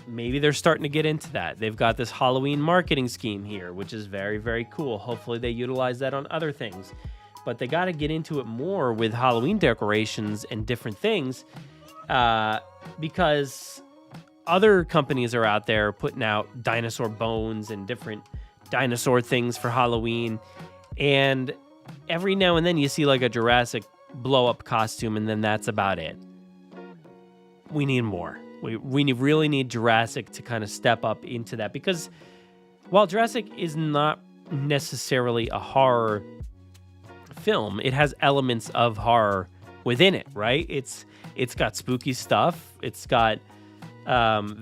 Maybe they're starting to get into that. They've got this Halloween marketing scheme here, which is very, very cool. Hopefully they utilize that on other things. But they got to get into it more with Halloween decorations and different things, because other companies are out there putting out dinosaur bones and different dinosaur things for Halloween. And every now and then you see like a Jurassic blow-up costume, and then that's about it. We need more. We really need Jurassic to kind of step up into that, because while Jurassic is not necessarily a horror film, it has elements of horror within it, right? It's got spooky stuff. It's got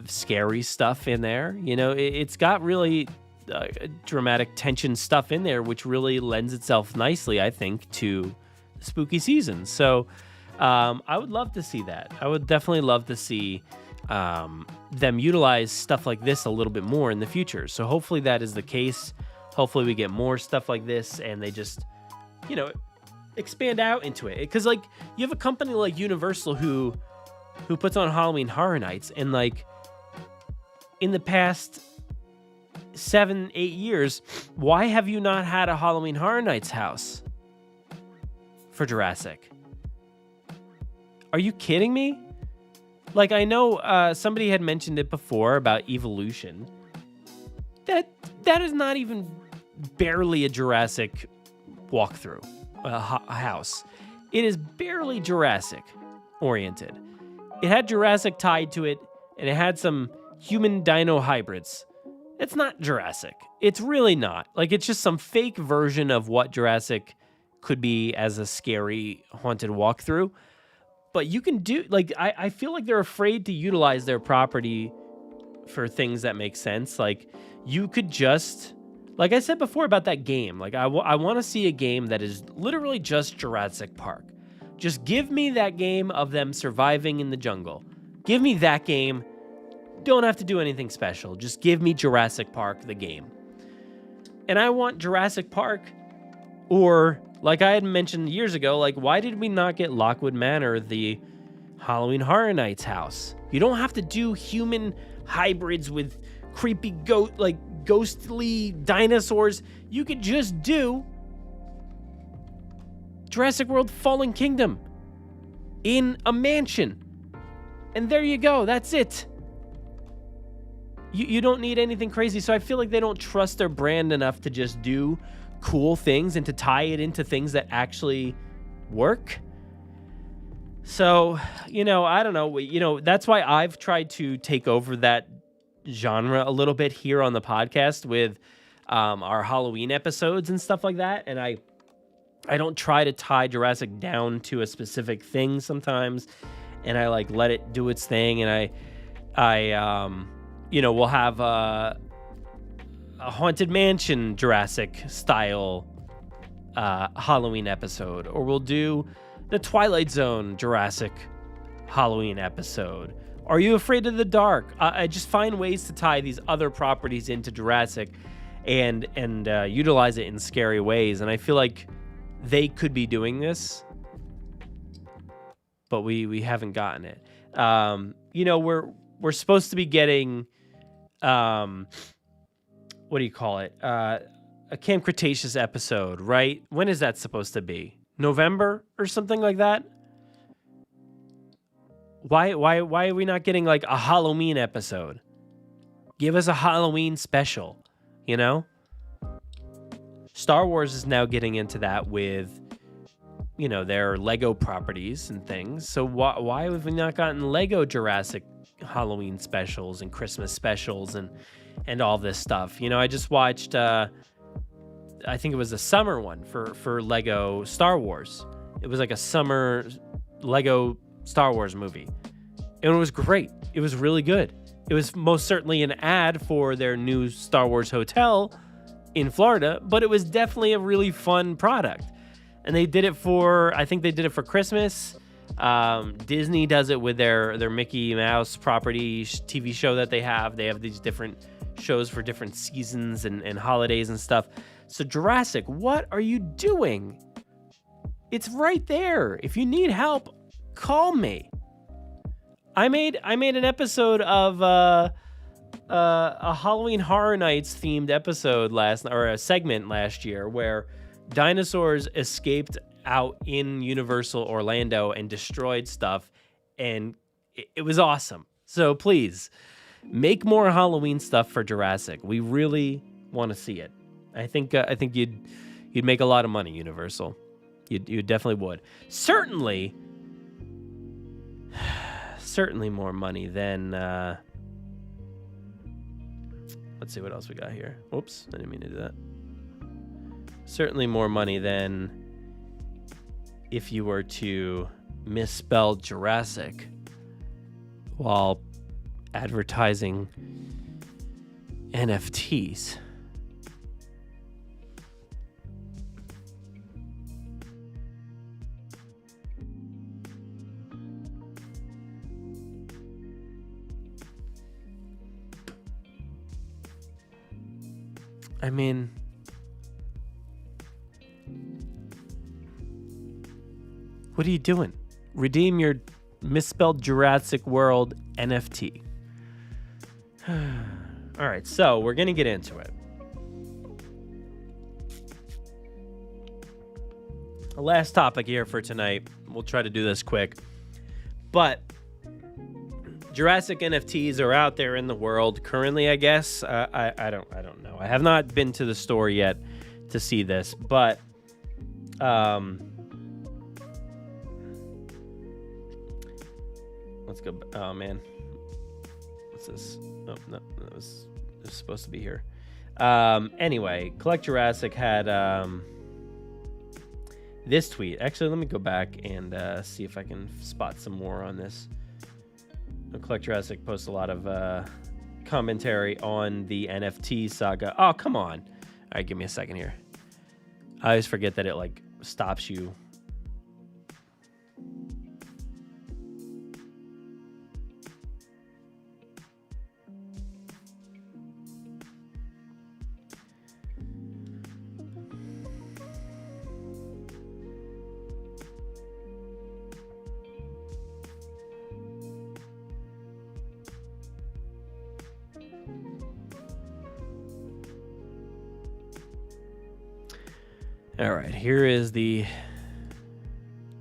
scary stuff in there. It's got really dramatic tension stuff in there, which really lends itself nicely, I think, to the spooky season. So I would love to see that. I would definitely love to see them utilize stuff like this a little bit more in the future. So hopefully that is the case. Hopefully we get more stuff like this and they just, expand out into it. Because like, you have a company like Universal who puts on Halloween Horror Nights, and like in the past 7-8 years, why have you not had a Halloween Horror Nights house for Jurassic? Are you kidding me? Like, I know somebody had mentioned it before about Evolution. That is not even barely a Jurassic walkthrough, a house. It is barely Jurassic oriented. It had Jurassic tied to it, and it had some human dino hybrids. It's not Jurassic. It's really not. Like, it's just some fake version of what Jurassic could be as a scary haunted walkthrough. But you can do, like, I feel like they're afraid to utilize their property for things that make sense. Like, you could just, like I said before about that game, like, I want to see a game that is literally just Jurassic Park. Just give me that game of them surviving in the jungle. Give me that game. Don't have to do anything special. Just give me Jurassic Park, the game. And I want Jurassic Park, or like I had mentioned years ago, like, why did we not get Lockwood Manor, the Halloween Horror Nights house? You don't have to do human hybrids with creepy ghostly dinosaurs. You could just do Jurassic World Fallen Kingdom in a mansion. And there you go. That's it. You don't need anything crazy. So I feel like they don't trust their brand enough to just do cool things and to tie it into things that actually work. So, I don't know. That's why I've tried to take over that genre a little bit here on the podcast with our Halloween episodes and stuff like that. And I don't try to tie Jurassic down to a specific thing sometimes, and I like let it do its thing. And I we'll have a Haunted Mansion Jurassic style Halloween episode, or we'll do the Twilight Zone Jurassic Halloween episode. Are You Afraid of the Dark? I just find ways to tie these other properties into Jurassic and utilize it in scary ways. And I feel like they could be doing this, but we haven't gotten it. We're supposed to be getting what do you call it? A Camp Cretaceous episode, right? When is that supposed to be? November or something like that? Why are we not getting like a Halloween episode? Give us a Halloween special, you know? Star Wars is now getting into that with, their Lego properties and things. So why have we not gotten Lego Jurassic Halloween specials and Christmas specials and all this stuff? I just watched, I think it was a summer one for Lego Star Wars. It was like a summer Lego Star Wars movie. And it was great. It was really good. It was most certainly an ad for their new Star Wars hotel in Florida, but it was definitely a really fun product. And they did it I think they did it for Christmas. Disney does it with their Mickey Mouse property TV show that they have. They have these different shows for different seasons and holidays and stuff. So Jurassic, what are you doing? It's right there. If you need help, call me. I made an episode of a Halloween Horror Nights themed episode a segment last year where dinosaurs escaped out in Universal Orlando and destroyed stuff, and it was awesome. So please make more Halloween stuff for Jurassic. We really want to see it. I think you'd make a lot of money, Universal. You definitely would. Certainly more money than let's see what else we got here. Oops, I didn't mean to do that. Certainly more money than if you were to misspell Jurassic while advertising NFTs. I mean, what are you doing? Redeem your misspelled Jurassic World NFT. All right, so we're going to get into it. The last topic here for tonight. We'll try to do this quick. But Jurassic NFTs are out there in the world currently, I guess. I don't know. I have not been to the store yet to see this, but let's go. Oh man, what's this? Oh no, it was supposed to be here. Anyway, Collect Jurassic had this tweet. Actually, let me go back and see if I can spot some more on this. Collect Jurassic posts a lot of commentary on the NFT saga. Oh, come on. All right, give me a second here. I always forget that it stops you. All right, here is the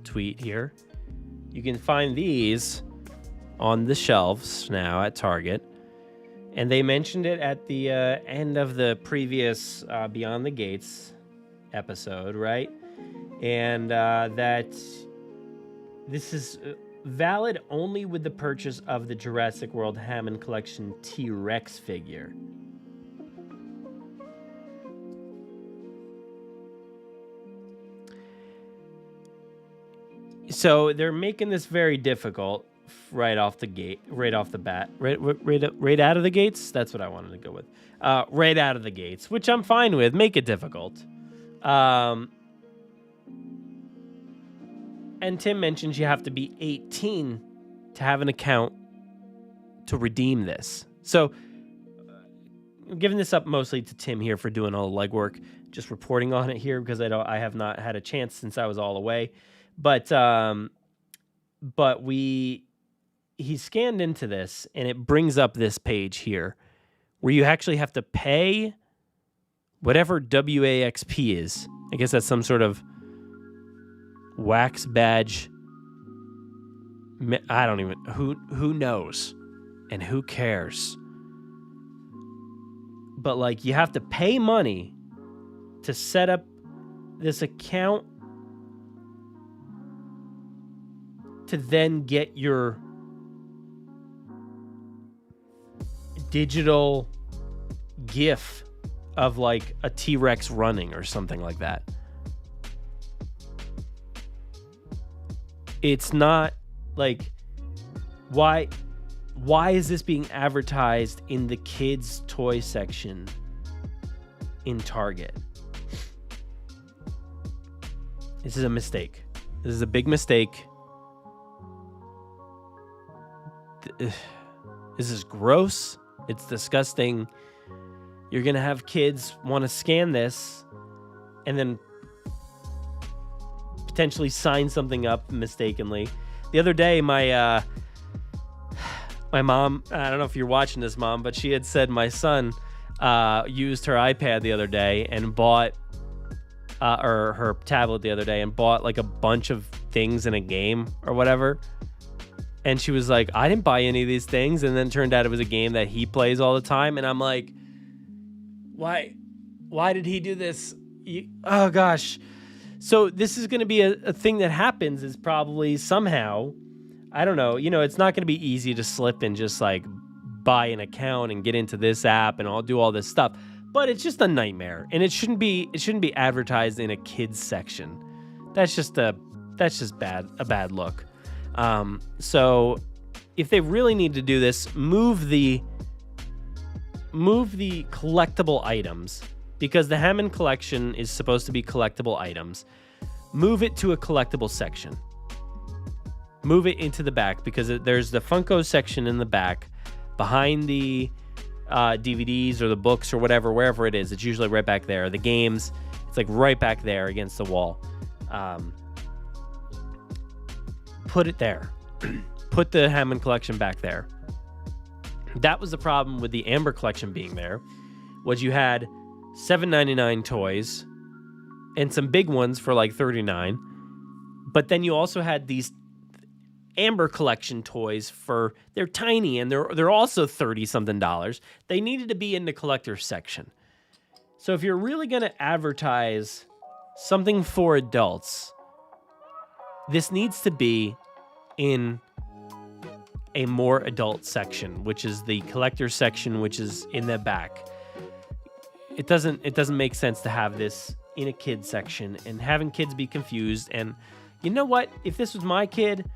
tweet here. You can find these on the shelves now at Target. And they mentioned it at the end of the previous Beyond the Gates episode, right? And that this is valid only with the purchase of the Jurassic World Hammond Collection T-Rex figure. So they're making this very difficult right off the gate, right off the bat, right out of the gates. That's what I wanted to go with. Right out of the gates, which I'm fine with. Make it difficult. And Tim mentions you have to be 18 to have an account to redeem this. So I'm giving this up mostly to Tim here for doing all the legwork, just reporting on it here because I have not had a chance since I was all away. But he scanned into this, and it brings up this page here where you actually have to pay whatever WAXP is. I guess that's some sort of wax badge. I don't even, who knows and who cares? But like, you have to pay money to set up this account to then get your digital GIF of like a T-Rex running or something like that. It's not like, why is this being advertised in the kids' toy section in Target? This is a mistake. This is a big mistake. This is gross. It's disgusting. You're going to have kids want to scan this and then potentially sign something up mistakenly. The other day, my mom, I don't know if you're watching this, Mom, but she had said my son used her iPad the other day and bought, or her tablet the other day and bought like a bunch of things in a game or whatever. And she was like, I didn't buy any of these things. And then it turned out it was a game that he plays all the time. And I'm like, why did he do this? Oh, gosh. So this is going to be a thing that happens is probably somehow, I don't know, it's not going to be easy to slip and just like buy an account and get into this app and I'll do all this stuff. But it's just a nightmare. And it shouldn't be advertised in a kids section. That's just a bad look. So if they really need to do this, move the collectible items, because the Hammond collection is supposed to be collectible items. Move it to a collectible section. Move it into the back, because there's the Funko section in the back behind the DVDs or the books or whatever, wherever it is. It's usually right back there. The games, it's like right back there against the wall. Put it there. Put the Hammond collection back there. That was the problem with the Amber collection being there, was you had $7.99 toys and some big ones for like $39, but then you also had these Amber collection toys they're tiny and they're also $30-something. They needed to be in the collector's section. So if you're really going to advertise something for adults, this needs to be in a more adult section, which is the collector's section, which is in the back. It doesn't make sense to have this in a kid section and having kids be confused. And you know what? If this was my kid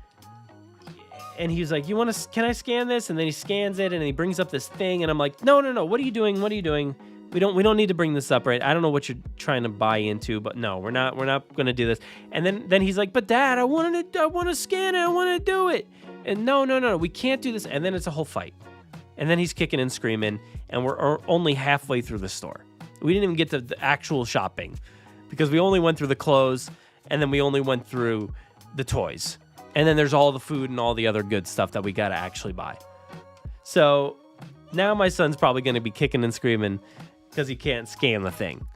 and he's like, can I scan this? And then he scans it and he brings up this thing and I'm like, no. What are you doing? We don't need to bring this up, right? I don't know what you're trying to buy into, but no, we're not going to do this. And then he's like, but Dad, I want to scan it. I want to do it. And no, we can't do this. And then it's a whole fight. And then he's kicking and screaming, and we're only halfway through the store. We didn't even get to the actual shopping because we only went through the clothes, and then we only went through the toys. And then there's all the food and all the other good stuff that we got to actually buy. So now my son's probably going to be kicking and screaming because he can't scan the thing.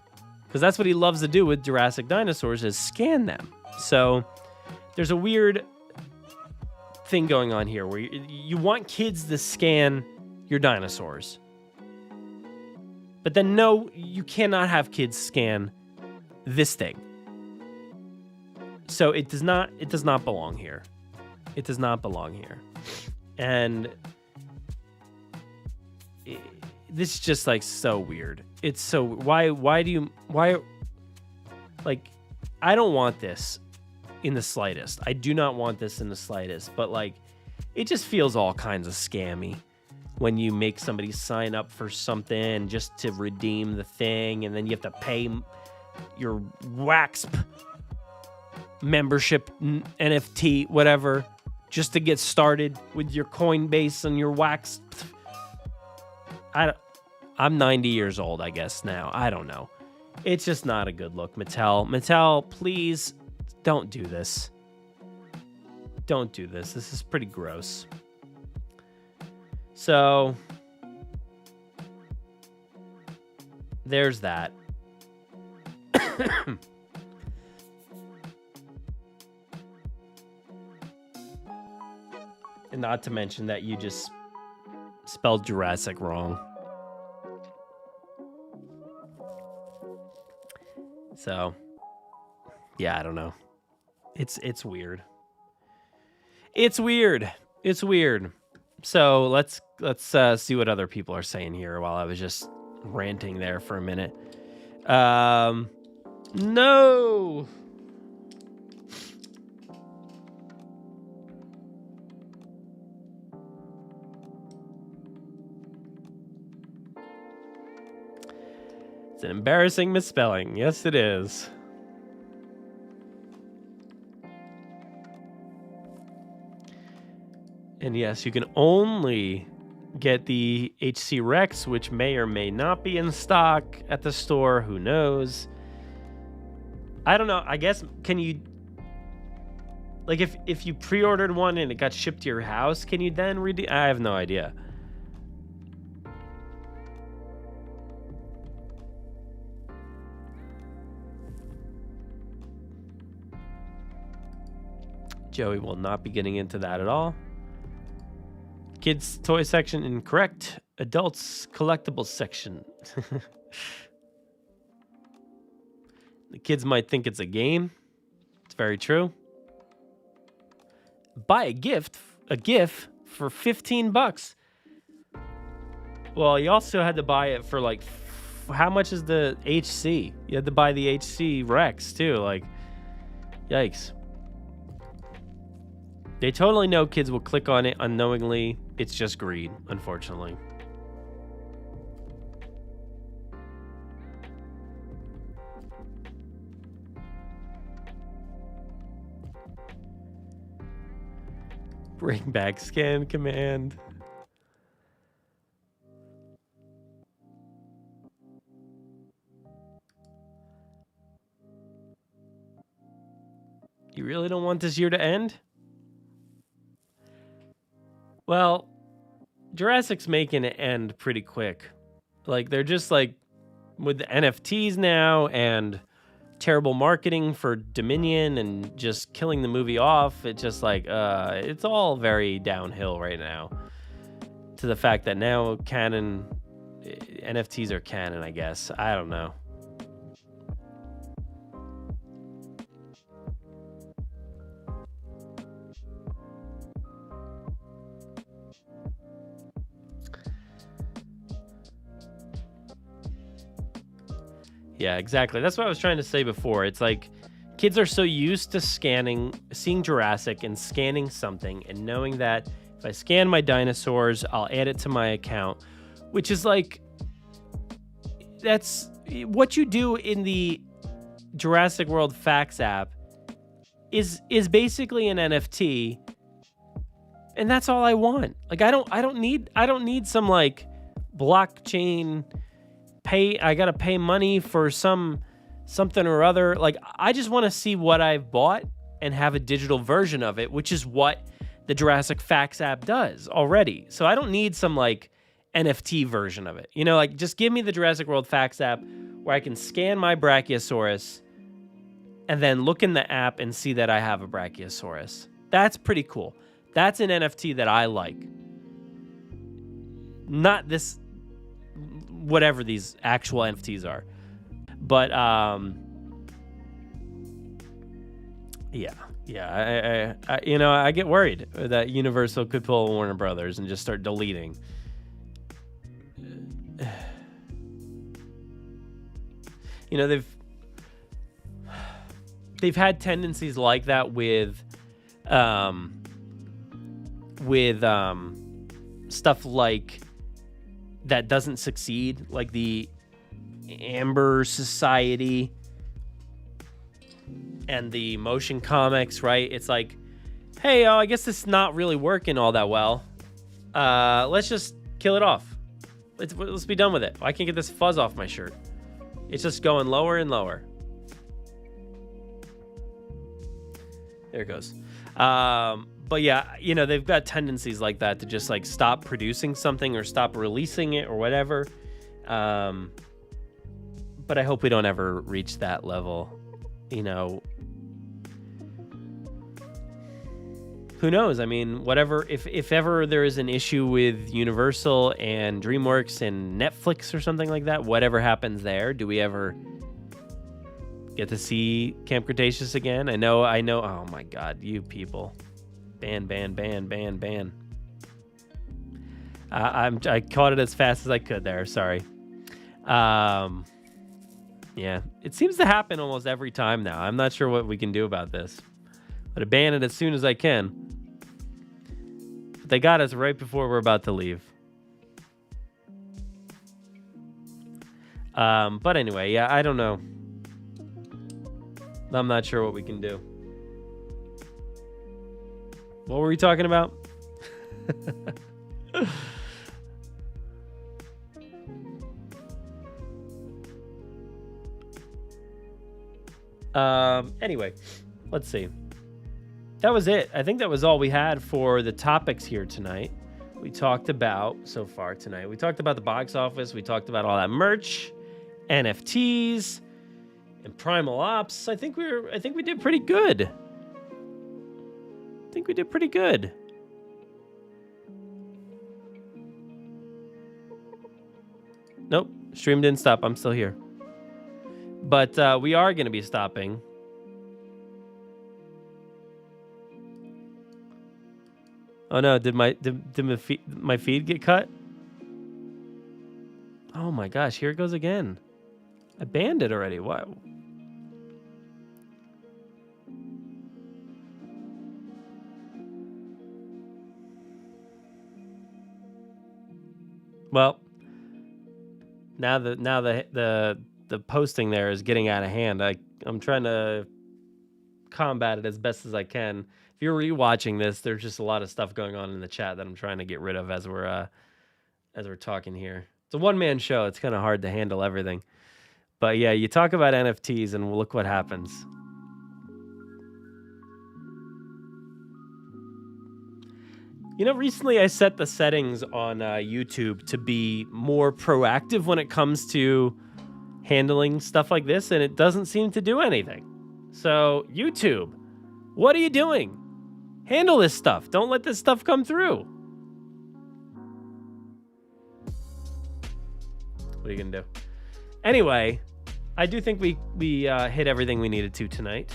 Because that's what he loves to do with Jurassic dinosaurs, is scan them. So there's a weird thing going on here where you want kids to scan your dinosaurs. But then no, you cannot have kids scan this thing. So it does not belong here. It does not belong here. And this is just like so weird. It's so why like I don't want this in the slightest. I do not want this in the slightest, but like it just feels all kinds of scammy when you make somebody sign up for something just to redeem the thing, and then you have to pay your WAXP membership NFT, whatever, just to get started with your Coinbase and your WAXP. I'm 90 years old, I guess, now. I don't know. It's just not a good look, Mattel. Mattel, please don't do this. Don't do this. This is pretty gross. So, there's that. And not to mention that you just spelled Jurassic wrong. So, yeah, I don't know. It's weird. It's weird. It's weird. So let's see what other people are saying here while I was just ranting there for a minute. No. It's an embarrassing misspelling. Yes, it is. And yes, you can only get the HC Rex, which may or may not be in stock at the store. Who knows? I don't know. I guess, can you... Like, if you pre-ordered one and it got shipped to your house, can you then redeem... I have no idea. Joey will not be getting into that at all. Kids toy section incorrect. Adults collectibles section. The kids might think it's a game. It's very true. Buy a GIF for $15. Well, you also had to buy it for like, how much is the HC? You had to buy the HC Rex too. Like, yikes. They totally know kids will click on it unknowingly. It's just greed, unfortunately. Bring back scan command. You really don't want this year to end? Well, Jurassic's making it end pretty quick. Like, they're just like, with the NFTs now and terrible marketing for Dominion and just killing the movie off, it's just like, it's all very downhill right now. To the fact that now canon, NFTs are canon, I guess. I don't know. Yeah, exactly. That's what I was trying to say before. It's like kids are so used to seeing Jurassic and scanning something and knowing that if I scan my dinosaurs, I'll add it to my account, which is like, that's what you do in the Jurassic World Facts app is basically an NFT, and that's all I want. Like, I don't need some like blockchain I gotta pay money for something or other. Like, I just want to see what I've bought and have a digital version of it, which is what the Jurassic Facts app does already. So I don't need some like NFT version of it. You know, like, just give me the Jurassic World Facts app where I can scan my Brachiosaurus and then look in the app and see that I have a Brachiosaurus. That's pretty cool. That's an NFT that I like. Not this, whatever these actual NFTs are. But Yeah. I get worried that Universal could pull Warner Brothers and just start deleting. They've had tendencies like that with stuff like that doesn't succeed, like the Amber Society and the motion comics, right? It's like, hey, I guess this is not really working all that well. Let's just kill it off. Let's be done with it. I can't get this fuzz off my shirt. It's just going lower and lower. There it goes. But yeah, they've got tendencies like that to just like stop producing something or stop releasing it or whatever. But I hope we don't ever reach that level. Who knows? I mean, whatever, if ever there is an issue with Universal and DreamWorks and Netflix or something like that, whatever happens there, do we ever get to see Camp Cretaceous again? I know. Oh my God, you people. Ban. I caught it as fast as I could there. Sorry. Yeah, it seems to happen almost every time now. I'm not sure what we can do about this. But I ban it as soon as I can. But they got us right before we're about to leave. But anyway, yeah, I don't know. I'm not sure what we can do. What were we talking about? Anyway, let's see. That was it. I think that was all we had for the topics here tonight. We talked about so far tonight. We talked about the box office. We talked about all that merch, NFTs, and Primal Ops. I think we did pretty good. Nope, stream didn't stop. I'm still here. But we are going to be stopping. Oh no, did my feed get cut? Oh my gosh, here it goes again. I banned it already. Why? Well, now the posting there is getting out of hand. I'm trying to combat it as best as I can. If you're rewatching this, there's just a lot of stuff going on in the chat that I'm trying to get rid of as we're talking here. It's a one-man show. It's kind of hard to handle everything. But yeah, you talk about NFTs and look what happens. Recently I set the settings on YouTube to be more proactive when it comes to handling stuff like this, and it doesn't seem to do anything. So, YouTube, what are you doing? Handle this stuff. Don't let this stuff come through. What are you going to do? Anyway, I do think we hit everything we needed to tonight.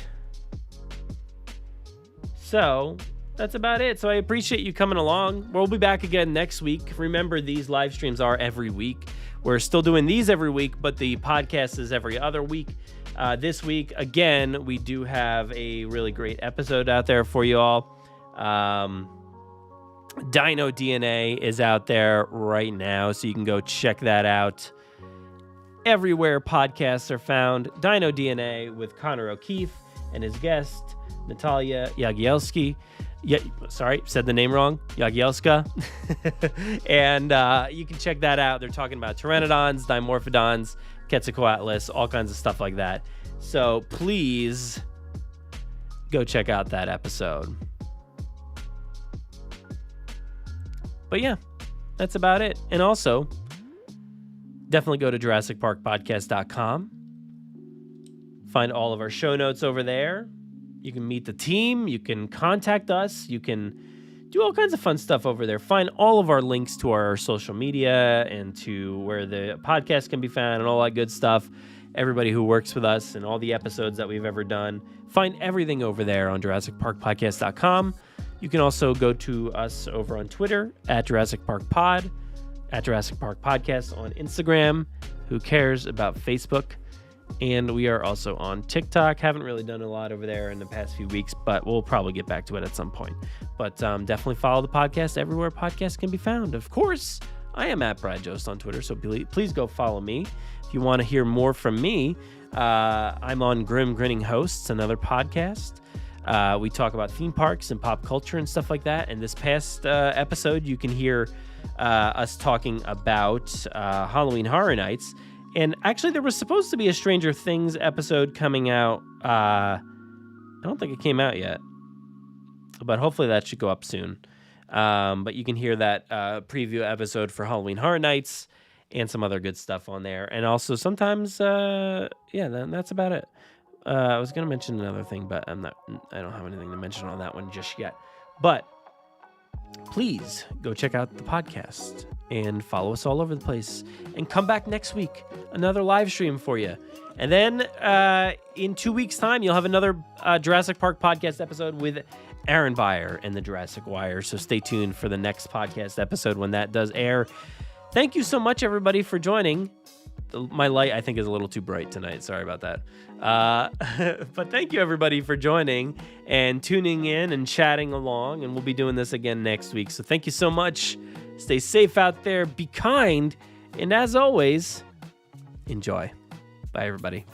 So, that's about it. So I appreciate you coming along. We'll be back again next week. Remember, these live streams are every week. We're still doing these every week, but the podcast is every other week. This week, again, we do have a really great episode out there for you all. Dino DNA is out there right now, so you can go check that out. Everywhere podcasts are found. Dino DNA with Connor O'Keefe and his guest, Natalia Jagielski. Yeah, sorry, said the name wrong. Jagielska. And you can check that out. They're talking about pteranodons, dimorphodons, Quetzalcoatlus, all kinds of stuff like that. So please go check out that episode. But yeah, that's about it. And also, definitely go to JurassicParkPodcast.com. Find all of our show notes over there. You can meet the team. You can contact us. You can do all kinds of fun stuff over there. Find all of our links to our social media and to where the podcast can be found and all that good stuff. everybody who works with us and all the episodes that we've ever done. Find everything over there on JurassicParkPodcast.com. You can also go to us over on Twitter at Jurassic Park Pod, at Jurassic Park Podcast on Instagram. Who cares about Facebook? And we are also on TikTok. Haven't really done a lot over there in the past few weeks, but we'll probably get back to it at some point. But definitely follow the podcast everywhere podcasts can be found. Of course, I am at Brad Jost on Twitter, so please go follow me. If you want to hear more from me, I'm on Grim Grinning Hosts, another podcast. We talk about theme parks and pop culture and stuff like that. And this past episode, you can hear us talking about Halloween Horror Nights. And actually, there was supposed to be a Stranger Things episode coming out. I don't think it came out yet, but hopefully that should go up soon. But you can hear that preview episode for Halloween Horror Nights and some other good stuff on there. And also sometimes, that's about it. I was going to mention another thing, but I don't have anything to mention on that one just yet. But please go check out the podcast and follow us all over the place. And come back next week, another live stream for you. And then in 2 weeks' time, you'll have another Jurassic Park podcast episode with Aaron Beyer and the Jurassic Wire. So stay tuned for the next podcast episode when that does air. Thank you so much, everybody, for joining. My light, I think, is a little too bright tonight. Sorry about that. But thank you, everybody, for joining and tuning in and chatting along. And we'll be doing this again next week. So thank you so much. Stay safe out there. Be kind. And as always, enjoy. Bye, everybody.